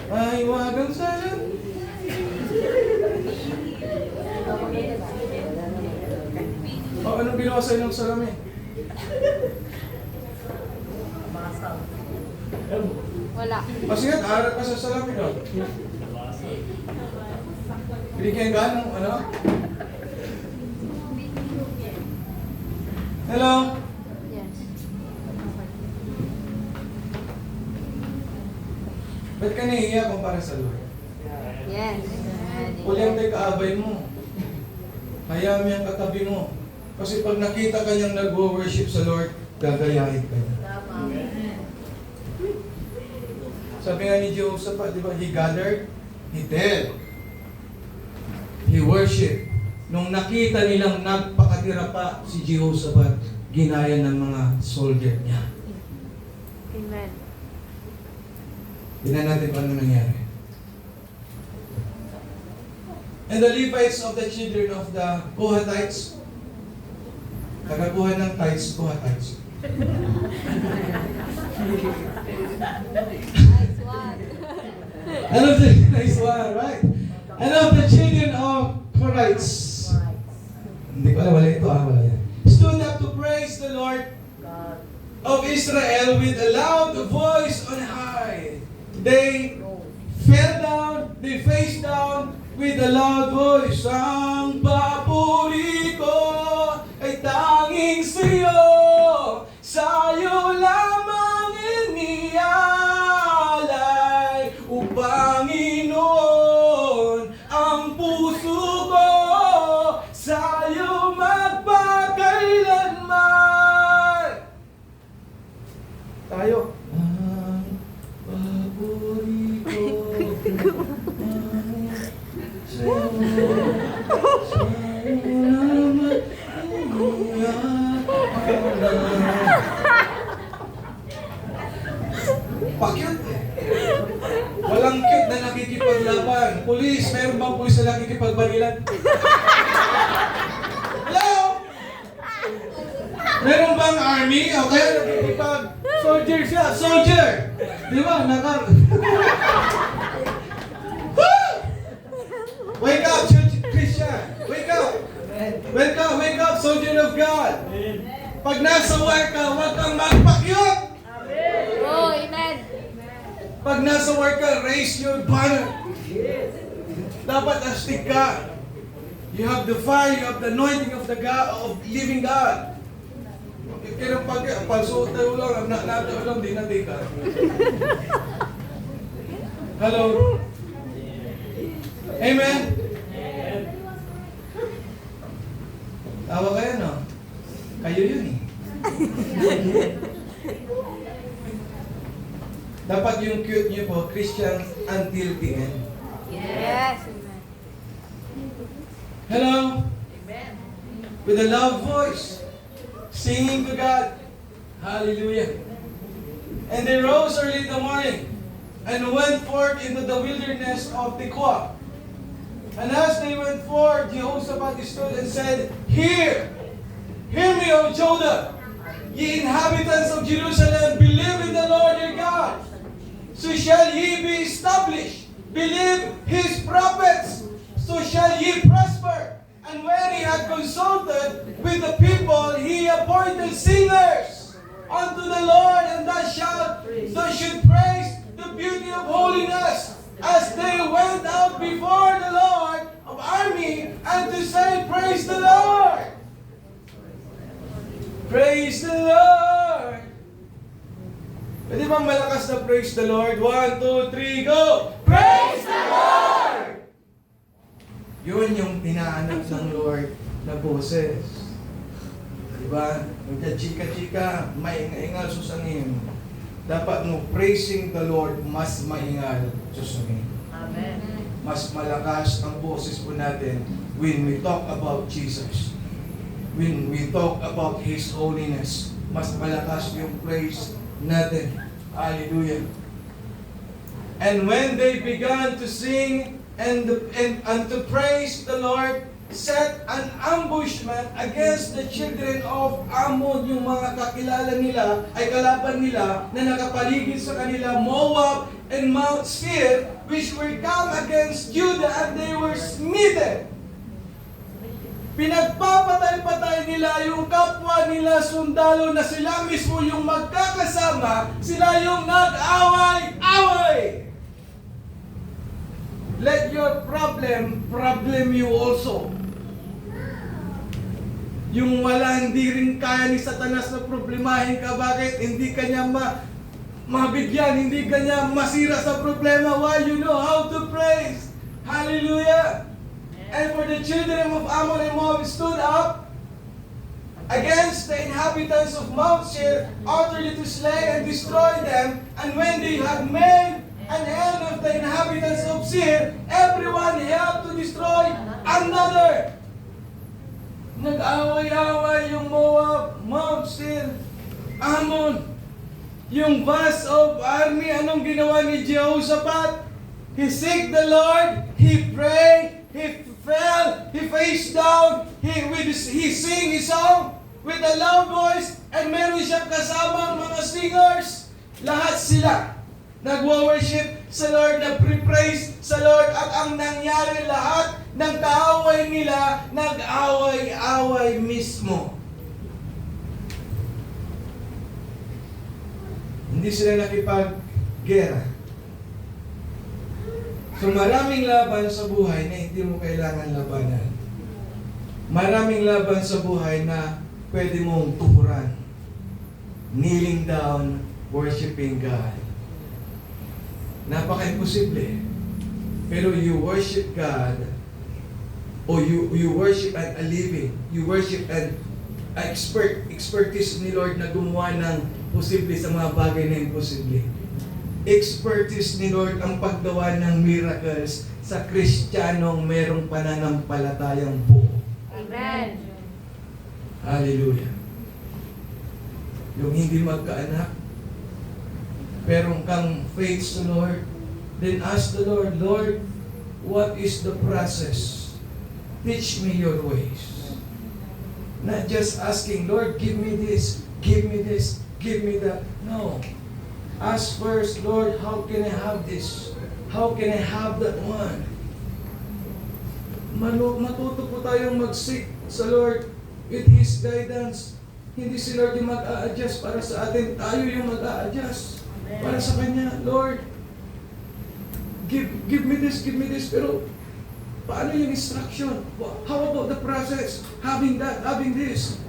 Ay, wagang salan. Anong ginawa sa'yo ng salamin? Wala. Kasi nga, harap ka sa salamin, no? Binigyan ka ng Hello? Yes. Ba't ka nahihiya kumpara sa Lord? Yes. Huwag tayo kaabay mo. Hayaan mo yung katabi mo. Kasi pag nakita ka niyang nag-worship sa Lord, gagayahin ka niya. Sabi nga ni Jehoshaphat, di ba? He gathered, he did. He worshiped. Nung nakita nilang nagpakatira pa si Jehoshaphat, ginaya ng mga soldier niya. Amen. Tingnan natin kung ano nangyari. And the Levites of the children of the Kohathites, kagakuha ng tithes, Kohathites. Nice one. And of the nice one, right? And of the children of Kohathites. Hindi ko alam, wala ito, wala yan. Stood up to praise the Lord of Israel with a loud voice on high. They fell down, they face down with a loud voice. Ang papuri ko ay tanging sa'yo, sa'yo lamang inialay, O Panginoon, ang puso ko sa'yo magpakailanman. Tayo. Ang papuri ko sa'yo, sa'yo lamang inialay. Pa-cute eh. Walang cute na nakikipaglaban. Pulis, mayroon bang pulis na nakikipagbarilan? Hello? Meron bang army? O kaya nakikipag soldier siya. Soldier! Di ba? Wake up, church Christian! Wake up! Wake up, wake up, soldier of God! Pag nasa war ka, huwag kang magpakyut! Oh, amen. Pag nasa war ka, raise your banner. Dapat astig ka. You have the fire, you have the anointing of the God, of living God. Kaya pag suot tayo lang, natayo lang, di ka. Hello? Amen? Tawa kayo, no? Kayo yun eh. Dapat yung cute nyo po, Christian until the end. Yes. Amen. Hello? With a loud voice, singing to God. Hallelujah. And they rose early in the morning and went forth into the wilderness of Tekoa. And as they went forth, Jehoshaphat stood and said, Hear me, O Judah, ye inhabitants of Jerusalem, believe in the Lord your God. So shall ye be established. Believe his prophets, so shall ye prosper. And when he had consulted with the people, he appointed singers unto the Lord, and thou should praise the beauty of holiness, as they went out before the Lord of army, and to say, Praise the Lord! Praise the Lord! Pwede bang malakas na praise the Lord? 1, 2, 3, go! Praise the Lord! Yun yung tinahanap ng Lord na boses. Diba? Magka-chika-chika, maingal susangin. Dapat mo praising the Lord, mas maingal susangin. Amen. Mas malakas ang boses po natin when we talk about Jesus. When we talk about His holiness, mas malakas yung praise natin. Hallelujah. And when they began to sing and to praise the Lord, set an ambushment against the children of Ammon, yung mga kakilala nila, ay kalaban nila, na nakapaligid sa kanila, Moab and Mount Seir, which were come against Judah, and they were smitten. Pinagpapatay-patay nila yung kapwa nila sundalo na sila mismo yung magkakasama, sila yung nag-away-away. Let your problem you also. Yung wala, hindi rin kaya ni Satanas na problemahin ka. Bakit? Hindi kanya mabigyan, hindi kanya masira sa problema. Why? You know how to praise. Hallelujah. And for the children of Ammon and Moab stood up against the inhabitants of Mount Seir, utterly to slay and destroy them. And when they had made an end of the inhabitants of Seir, everyone helped to destroy another. Nag-away-away yung Moab, Mount Seir, Ammon. Yung vast of army, anong ginawa ni Jehoshaphat? He seek the Lord, he prayed, he fell, he face down, he sing his song with a loud voice, and meron siyang kasamang mga singers. Lahat sila nagwo-worship sa Lord, nagpre-praise sa Lord, at ang nangyari lahat ng kaaway nila, nag-away-away mismo. Hindi sila nakipag-gera. So maraming laban sa buhay na hindi mo kailangan labanan. Maraming laban sa buhay na pwede mong tuhuran. Kneeling down, worshiping God. Napaka-imposible. Pero you worship God, o you worship a living, you worship an expertise ni Lord na gumawa ng posible sa mga bagay na imposible. Expertise ni Lord ang paggawa ng miracles sa Kristiyanong merong pananampalatayang buo. Amen. Hallelujah. Yung hindi magkaanak, pero kang faith sa Lord, then ask the Lord, Lord, what is the process? Teach me your ways. Not just asking, Lord, give me this, give me this, give me that. No. Ask first, Lord, how can I have this? How can I have that one? Matuto po tayong mag-seek sa Lord with His guidance. Hindi si Lord yung mag-a-adjust para sa atin. Tayo yung mag-a-adjust para sa Kanya. Lord, give me this, pero paano yung instruction? How about the process? Having that, having this.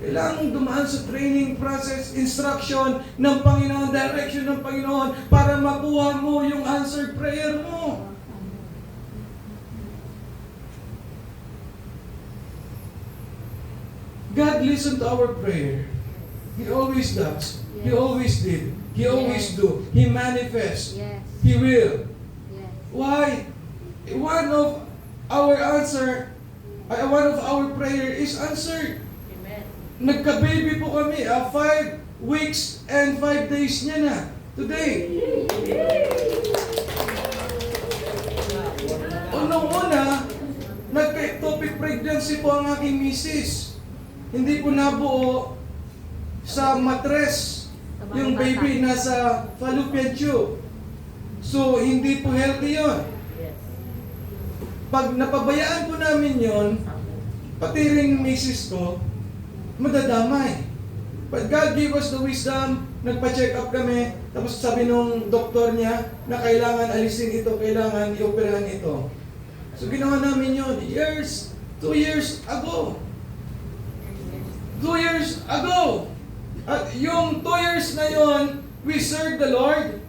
Kailangan dumaan sa training process, instruction ng Panginoon, direction ng Panginoon para makuha mo yung answered prayer mo. listens to our prayer. He always does. He Yes. always did. He always Yes. do. He manifests. Yes. He will. Yes. Why? One of our answer, one of our prayer is answered. Amen. Nagka-baby po kami, 5 weeks and 5 days niya na. Today. Unang-una, nagka-ectopic pregnancy po ang aking misis. Hindi po nabuo sa matres. Yung baby nasa fallopian tube. So, hindi po healthy yon. Yes. Pag napabayaan po namin yon, pati rin misis ko, madadamay. But God gave us the wisdom, nagpa-check up kami, tapos sabi nung doktor niya na kailangan alisin ito, kailangan i-operahan ito. So ginawa namin yon 2 years ago. 2 years ago. At yung 2 years na yon, we serve the Lord.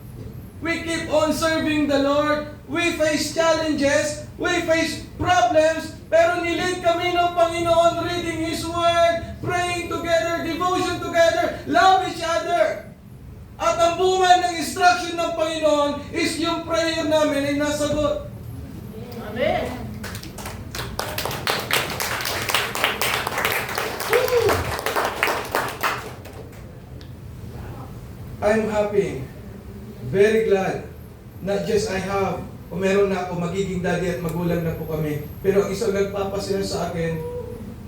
We keep on serving the Lord. We face challenges. We face problems. Pero nilid kami ng Panginoon, reading His Word, praying together, devotion together, love each other. At ang bunga ng instruction ng Panginoon is yung prayer namin ay nasagot. Amen. I'm happy, very glad, not just I have, o meron na ako, magiging daddy at magulang na po kami. Pero ang isang nagpapasira sa akin,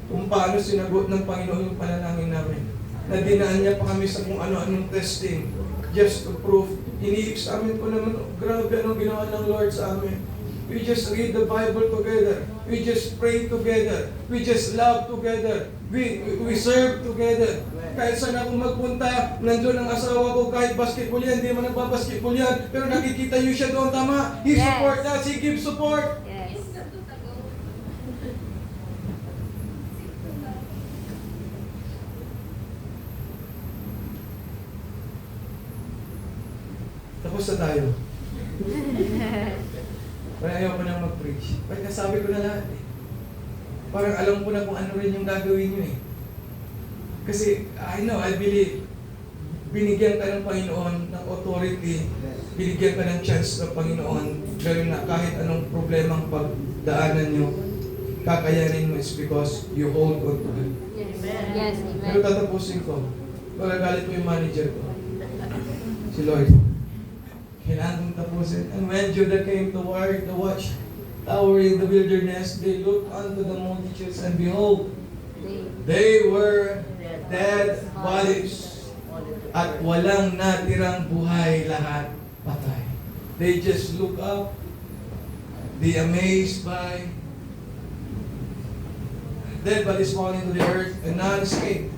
kung paano sinagot ng Panginoon yung panalangin namin. Na dinaan niya pa kami sa kung ano-anong testing, just to prove. Ini-examine ko naman, grabe anong ginawa ng Lord sa amin. We just read the Bible together. We just pray together. We just love together. We serve together. Kahit saan ako magpunta, nandun ang asawa ko, kahit basketball yan, hindi man nagbabasketball yan, pero nakikita niyo siya doon, tama? He Yes. support us, He gives support. Yes. Tapos na tayo. Parang ayaw ko nang mag-preach. Parang nasabi ko na lahat eh. Parang alam ko na kung ano rin yung gagawin nyo eh. Kasi, I believe, binigyan ka ng Panginoon ng authority, binigyan ka ng chance ng Panginoon, gawin na kahit anong problemang pagdaanan nyo, kakayanin mo is because you hold on to it. Yes. Amen. Yes. Pero Amen. tatapusin ko, magagalit ko yung manager ko, si Lord. Kailangan kong tapusin. And when Judah came to war, the watch tower in the wilderness, they looked unto the multitudes, and behold, they were dead bodies. At walang natirang buhay, lahat patay. They just look up, they amazed by dead bodies falling to the earth, and none escaped.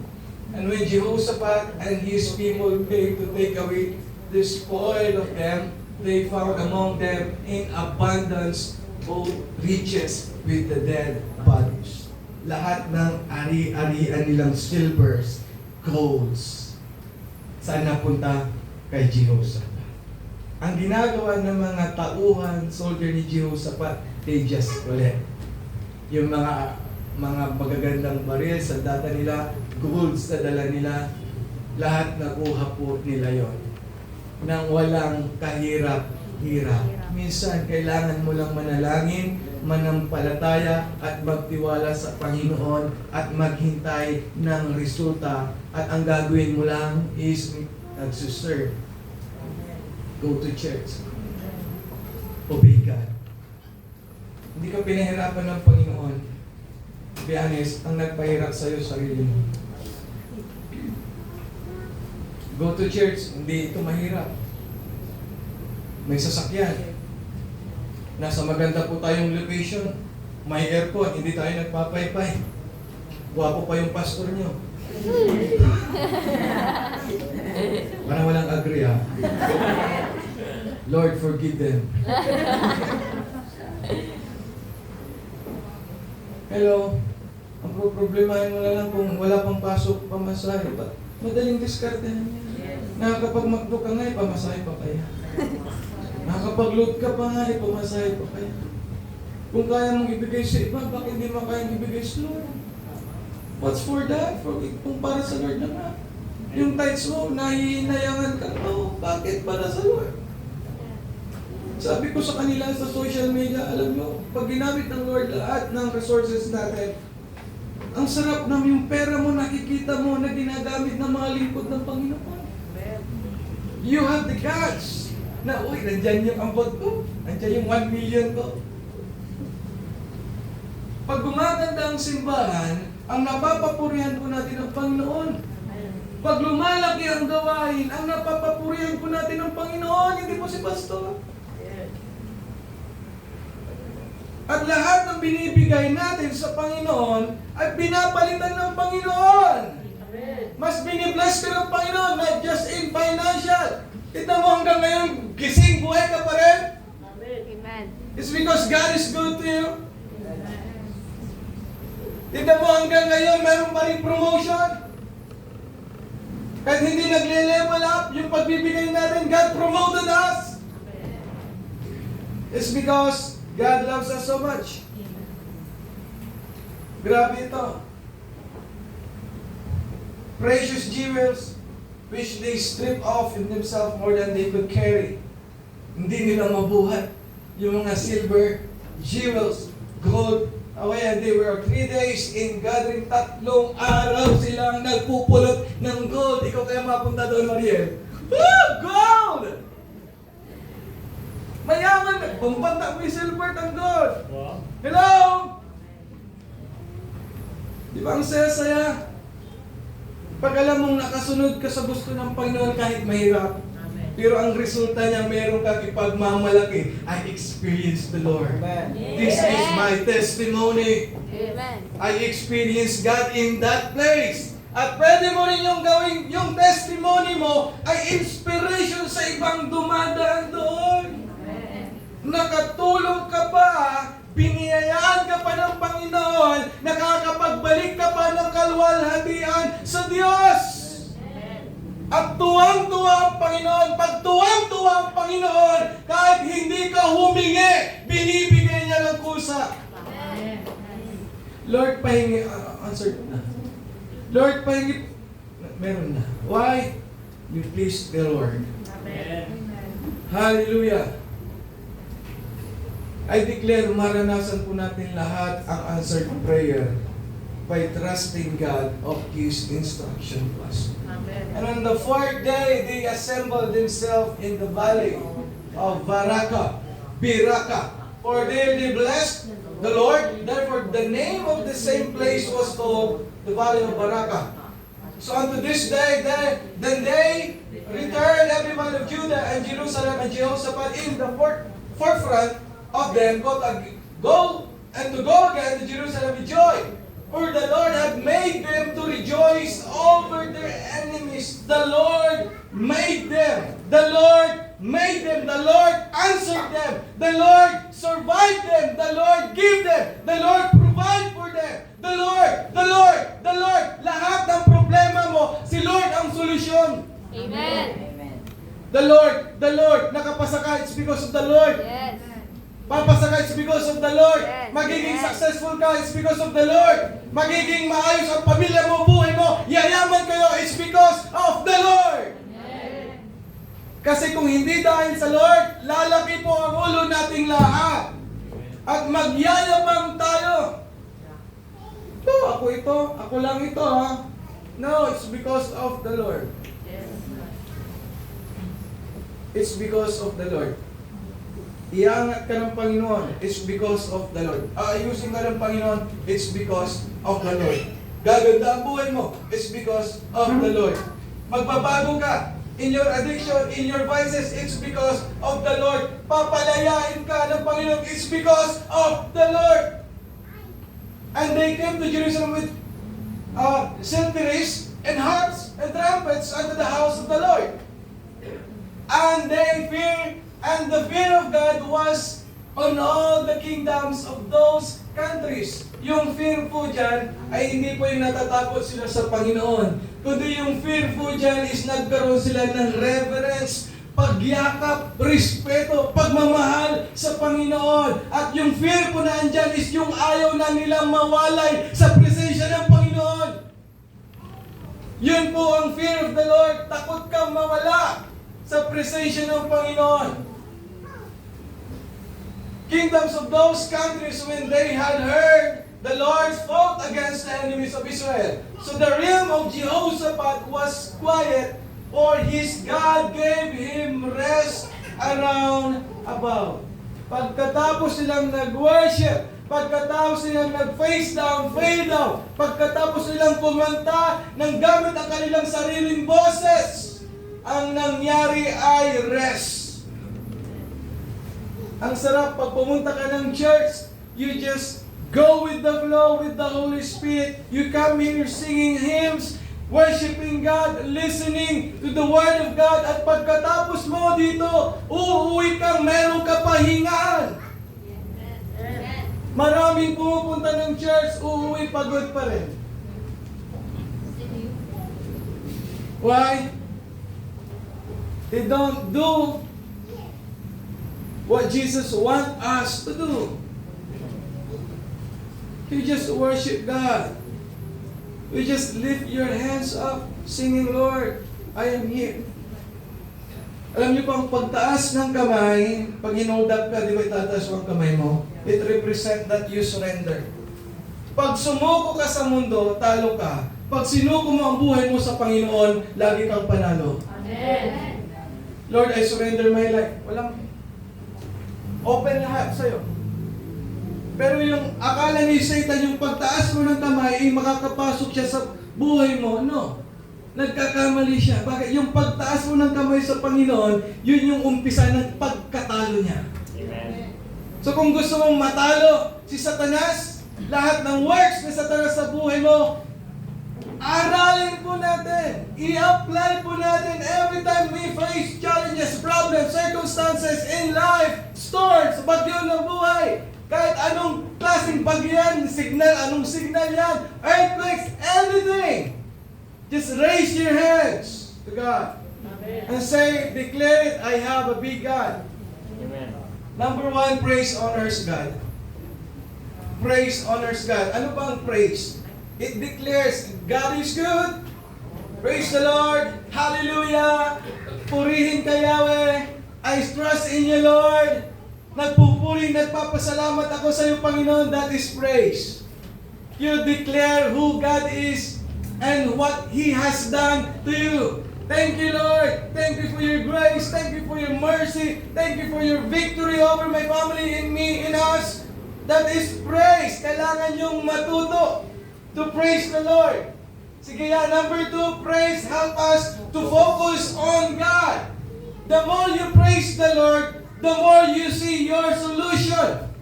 And when Jehoshaphat and his people came to take away the spoil of them, they found among them in abundance both riches with the dead bodies. Lahat ng ari-arian nilang silvers, golds, saan napunta? Kay Jehoshaphat. Ang ginagawa ng mga tauhan, soldier ni Jehoshaphat, they just collect. Yung mga magagandang baril sa data nila, golds na dala nila, lahat nakuha po nila yon nang walang kahirap-hirap. Minsan, kailangan mo lang manalangin, manampalataya, at magtiwala sa Panginoon, at maghintay ng resulta. At ang gagawin mo lang is nagsuserve. Go to church. Obey God. Hindi ka pinahirapan ng Panginoon. To be honest, ang nagpahirap sa'yo, sarili mo. Go to church, hindi ito mahirap. May sasakyan. Nasa maganda po tayong location. May aircon, hindi tayo nagpapaypay. Gwapo pa yung pastor nyo. Parang walang agree ha. Lord, forgive them. Hello. Ang problemahin mo na lang kung wala pang pasok, pamasahe. Madaling diskartehan yan. Nakakapag magdo ka nga, pamasahe pa kaya. Nakakapag-load ka pa nga, pamasahe pa kaya. Kung kaya mong ibigay sa iba, bakit hindi mo kayang ibigay sa Lord? What's for that? Kung para sa Lord naman. Yung tithes mo, nahihinayangan ka. Oh, bakit para sa Lord? Sabi ko sa kanila sa social media, alam nyo, pag ginamit ng Lord lahat ng resources natin, ang sarap na yung pera mo, nakikita mo na ginagamit ng mga lingkod ng Panginoon. You have the guts na, uy, nandyan yung ambot ko, nandyan yung 1 million ko. Pag gumaganda ang simbahan, ang napapapurihan po natin ang Panginoon. Pag lumalaki ang gawain, ang napapapurihan po natin ang Panginoon, hindi po si Pastor. At lahat ng binibigay natin sa Panginoon ay pinapalitan ng Panginoon. Mas binibless ka ng Panginoon, not just in financial. Tignan mo hanggang ngayon, gising, buhay ka pa rin. Amen. It's because God is good to you. Tignan mo hanggang ngayon, meron pa rin promotion. Kahit hindi nagle-level up, yung pagbibigay natin, God promoted us. It's because God loves us so much. Grabe ito. Precious jewels, which they strip off in themselves more than they could carry. Hindi nila mabuhat. Yung mga silver, jewels, gold, and they were 3 days in gathering. 3 araw silang nagpupulot ng gold. Ikaw kaya mapunta doon, Mariel. Gold! Mayaman, bumbanta mo yung silver at gold. Hello? Di ba ang saya-saya? Pag alam mong nakasunod ka sa gusto ng Panginoon kahit mahirap, pero ang resulta niya, meron kang ipagmamalaki. I experienced the Lord. This is my testimony. Amen. I experienced God in that place. At pwede mo rin yung gawing, yung testimony mo ay inspiration sa ibang dumadaan doon. Nakatulong ka pa, biniyayaan ka pa ng Panginoon, nakakapagbalik ka pa ng kaluwalhatian sa Diyos. At tuwang-tuwa ang Panginoon. Pag tuwang-tuwa ang Panginoon, kahit hindi ka humingi, binibigay niya ng kusa. Lord, pahingi, answer na. Lord, pahingi, meron na. Why? You please the Lord. Hallelujah. I declare, maranasan po natin lahat ang answered prayer by trusting God of His instruction to us. And on the 4th day, they assembled themselves in the valley of Biraka, for there they blessed the Lord. Therefore, the name of the same place was called the valley of Biraka. So unto this day, then they returned, every man of Judah and Jerusalem and Jehoshaphat in the forefront of them, go again to Jerusalem with joy. For the Lord had made them to rejoice over their enemies. The Lord made them. The Lord made them. The Lord answered them. The Lord survived them. The Lord gave them. The Lord provide for them. The Lord. Lahat ng problema mo, si Lord ang solusyon. Amen. The Lord, nakapasa ka, it's because of the Lord. Yes. Papasa ka, it's because of the Lord. Yes. Magiging Yes. successful ka, it's because of the Lord. Magiging maayos ang pamilya mo, buhay mo, yayaman kayo, it's because of the Lord. Kasi kung hindi dahil sa Lord, lalaki po ang ulo nating lahat. At magyayabang tayo. Ako lang ito ha. No, it's because of the Lord. It's because of the Lord. Iangat ka ng Panginoon, it's because of the Lord. Ayusin ka ng Panginoon, it's because of the Lord. Gaganda ang buhay mo, it's because of the Lord. Magbabago ka in your addiction, in your vices, it's because of the Lord. Papalayain ka ng Panginoon, it's because of the Lord. And they came to Jerusalem with psalteries and harps and trumpets unto the house of the Lord. And they feared, and the fear of God was on all the kingdoms of those countries. Yung fear po dyan ay hindi po yung natatakot sila sa Panginoon. Kundi yung fear po dyan is nagkaroon sila ng reverence, pagyakap, respeto, pagmamahal sa Panginoon. At yung fear po na andyan is yung ayaw na nilang mawalay sa presensya ng Panginoon. Yun po ang fear of the Lord. Takot kang mawala sa presensya ng Panginoon. Kingdoms of those countries, when they had heard the Lord fought against the enemies of Israel. So the realm of Jehoshaphat was quiet, for his God gave him rest around about. Pagkatapos silang nag-worship, pagkatapos silang nag-face down, fail down, pagkatapos silang kumanta ng gamit ang kanilang sariling boses, ang nangyari ay rest. Ang sarap pag pumunta ka ng church, you just go with the flow with the Holy Spirit. You come here singing hymns, worshiping God, listening to the Word of God, at pagkatapos mo dito, uuwi kang meron kapahingaan. Maraming pumupunta ng church, uuwi pagod pa rin. Why? They don't do what Jesus wants us to do. You just worship God. You just lift your hands up, singing, Lord, I am here. Alam niyo pang pagtaas ng kamay, pag hinold up ka, di ba itataas mo ang kamay mo? It represent that you surrender. Pag sumuko ka sa mundo, talo ka. Pag sinuko mo ang buhay mo sa Panginoon, lagi kang panalo. Amen. Lord, I surrender my life. Walang open lahat sa'yo. Pero yung akala ni Satan, yung pagtaas mo ng kamay, ay makakapasok siya sa buhay mo. No. Nagkakamali siya. Bakit? Yung pagtaas mo ng kamay sa Panginoon, yun yung umpisa ng pagkatalo niya. Amen. So kung gusto mong matalo si Satanas, lahat ng works ni Satanas sa buhay mo, aralin po natin. I-apply po natin every time we face challenges, problems, circumstances in life, storms, bagyo ng buhay. Kahit anong klaseng bagyo yan, signal, anong signal yan, earthquakes, anything. Just raise your hands to God. Amen. And say, declare it, I have a big God. Amen. Number one, praise honors God. Praise honors God. Ano ba ang praise? It declares, God is good. Praise the Lord. Hallelujah. Purihin ka, Yahweh. I trust in you, Lord. Nagpupuri, nagpapasalamat ako sa iyo, Panginoon. That is praise. You declare who God is and what He has done to you. Thank you, Lord. Thank you for your grace. Thank you for your mercy. Thank you for your victory over my family, in me, in us. That is praise. Kailangan yung matuto to praise the Lord. Sige yan. Number two, praise help us to focus on God. The more you praise the Lord, the more you see your solution.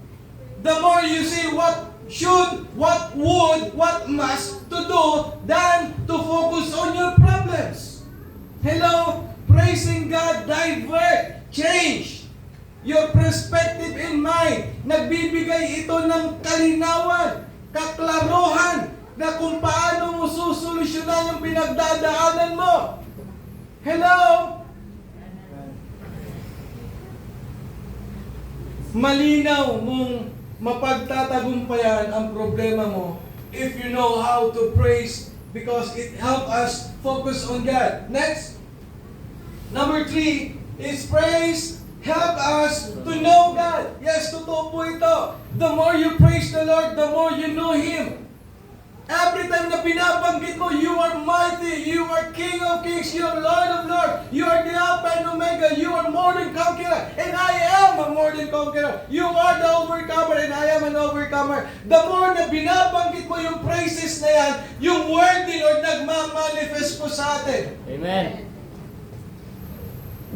The more you see what should, what would, what must to do than to focus on your problems. Hello, praising God, divert, change your perspective in mind. Nagbibigay ito ng kalinawan, kaklaruhan, na kung paano mo susolusyonan yung pinagdadaanan mo. Hello? Malinaw mong mapagtatagumpayan ang problema mo if you know how to praise, because it helps us focus on God. Next, number 3 is praise help us to know God. Yes, totoo po ito. The more you praise the Lord, the more you know Him. Every time na binabanggit mo, you are mighty, you are King of Kings, you are Lord of Lords, you are the Alpha and Omega, you are more than conqueror, and I am a more than conqueror. You are the overcomer, and I am an overcomer. The more na binabanggit mo yung praises na yan, yung word ni Lord nagmamanifest po sa atin. Amen.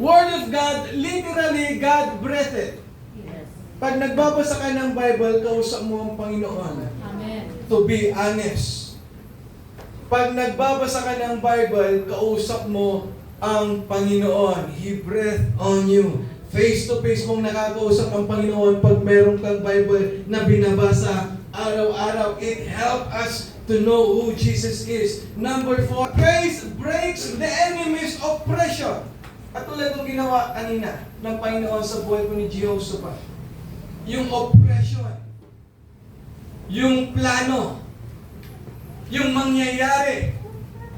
Word of God, literally, God breathed it. Yes. Pag nagbabasa ka ng Bible, kausap mo ang Panginoon. Amen. To be honest. Pag nagbabasa ka ng Bible, kausap mo ang Panginoon. He breathed on you. Face to face mong nakakausap ang Panginoon pag meron kang Bible na binabasa araw-araw. It helps us to know who Jesus is. Number 4, praise breaks the enemy's oppression. Katulad ng ginawa kanina ng Panginoon sa buhay ko ni Jehoshaphat. Yung oppression, yung plano, yung mangyayari,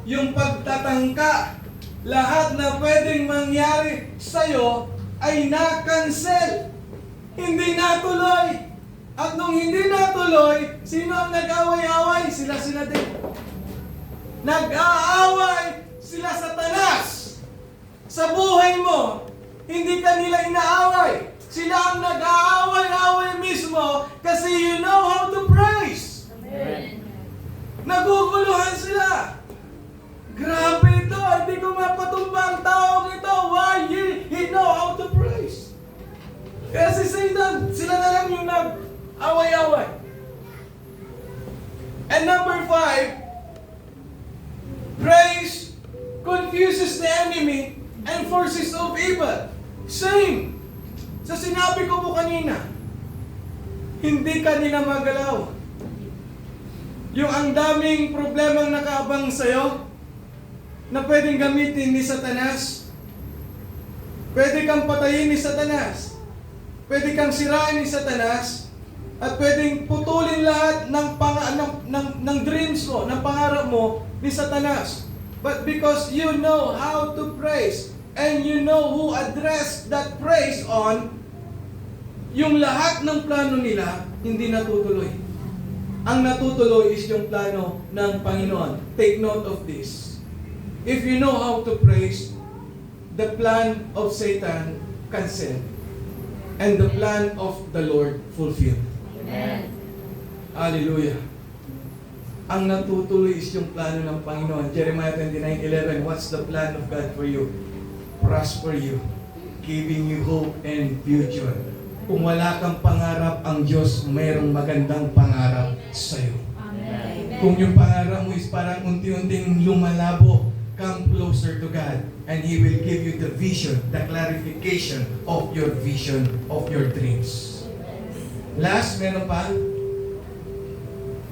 yung pagtatangka, lahat na pwedeng mangyari sa'yo ay na-cancel. Hindi natuloy. At nung hindi natuloy, sino ang nag-away-away? Sila din. Nag-aaway sila Satanas. Sa buhay mo, hindi ka nila inaaway. Sila ang nag-aaway-away mismo kasi you know how to praise. Amen. Naguguluhan sila. Grabe ito, hindi ko mapatumba ang taong ito. Why? He know how to praise. Kaya si Satan, sila na lang yung nag-away-away. And number 5, praise confuses the enemy and forces of evil. Same. Sa sinabi ko po kanina, hindi ka nila magalaw. Yung ang daming problemang nakaabang sa'yo, na pwedeng gamitin ni Satanas, pwede kang patayin ni Satanas, pwede kang sirain ni Satanas, at pwedeng putulin lahat ng dreams mo, ng pangarap mo ni Satanas. But because you know how to praise, and you know who addressed that praise on, yung lahat ng plano nila, hindi natutuloy. Ang natutuloy is yung plano ng Panginoon. Take note of this. If you know how to praise, the plan of Satan cancelled, and the plan of the Lord fulfilled. Amen. Hallelujah. Ang natutuloy is yung plano ng Panginoon. Jeremiah 29:11, what's the plan of God for you? Prosper you, giving you hope and future. Kung wala kang pangarap, ang Diyos mayroong magandang pangarap sa'yo. Amen. Kung yung pangarap mo is parang unti-unting lumalabo, come closer to God and He will give you the vision, the clarification of your vision, of your dreams. Last, meron pa?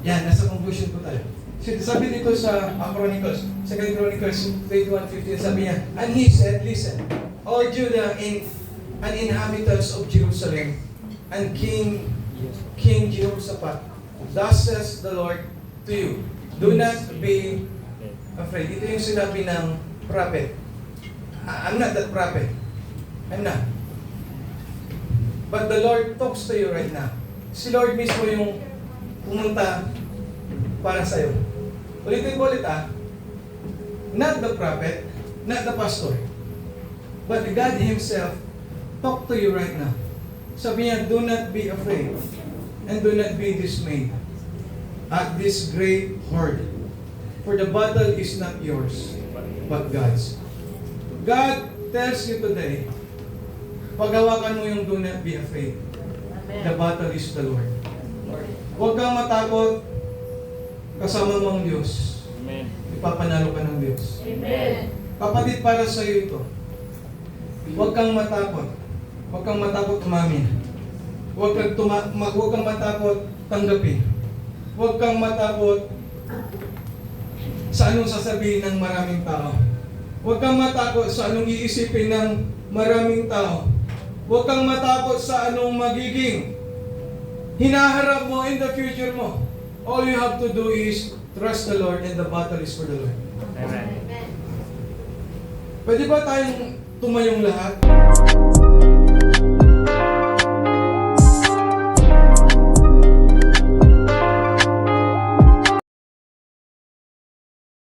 Yan, nasa conclusion po tayo. Sabi dito sa Chronicles, 2 Chronicles 21:15, sabi niya, and he said, listen, all Judah and inhabitants of Jerusalem and King Jehoshaphat, thus says the Lord to you, do not be afraid. Ito yung sinabi ng prophet. I'm not that prophet. I'm not. But the Lord talks to you right now. Si Lord mismo yung pumunta para sa'yo. Ulitin ko ulit not the prophet, not the pastor, but God Himself talk to you right now. Sabi niya, do not be afraid and do not be dismayed at this great horde. For the battle is not yours, but God's. God tells you today, paghawakan mo yung do not be afraid. The battle is the Lord. Huwag kang matakot, kasama mo ang Diyos. Amen. Ipapanalo ka ng Diyos. Amen. Kapatid, para sa iyo ito. Huwag kang matakot. Huwag kang matakot umamin. Huwag kang matakot tanggapin. Huwag kang matakot sa anong sasabihin ng maraming tao. Huwag kang matakot sa anong iisipin ng maraming tao. Huwag kang matakot sa anong magiging hinaharap mo in the future mo. All you have to do is trust the Lord and the battle is for the Lord. Amen. Amen. Pwede ba tayong tumayong lahat?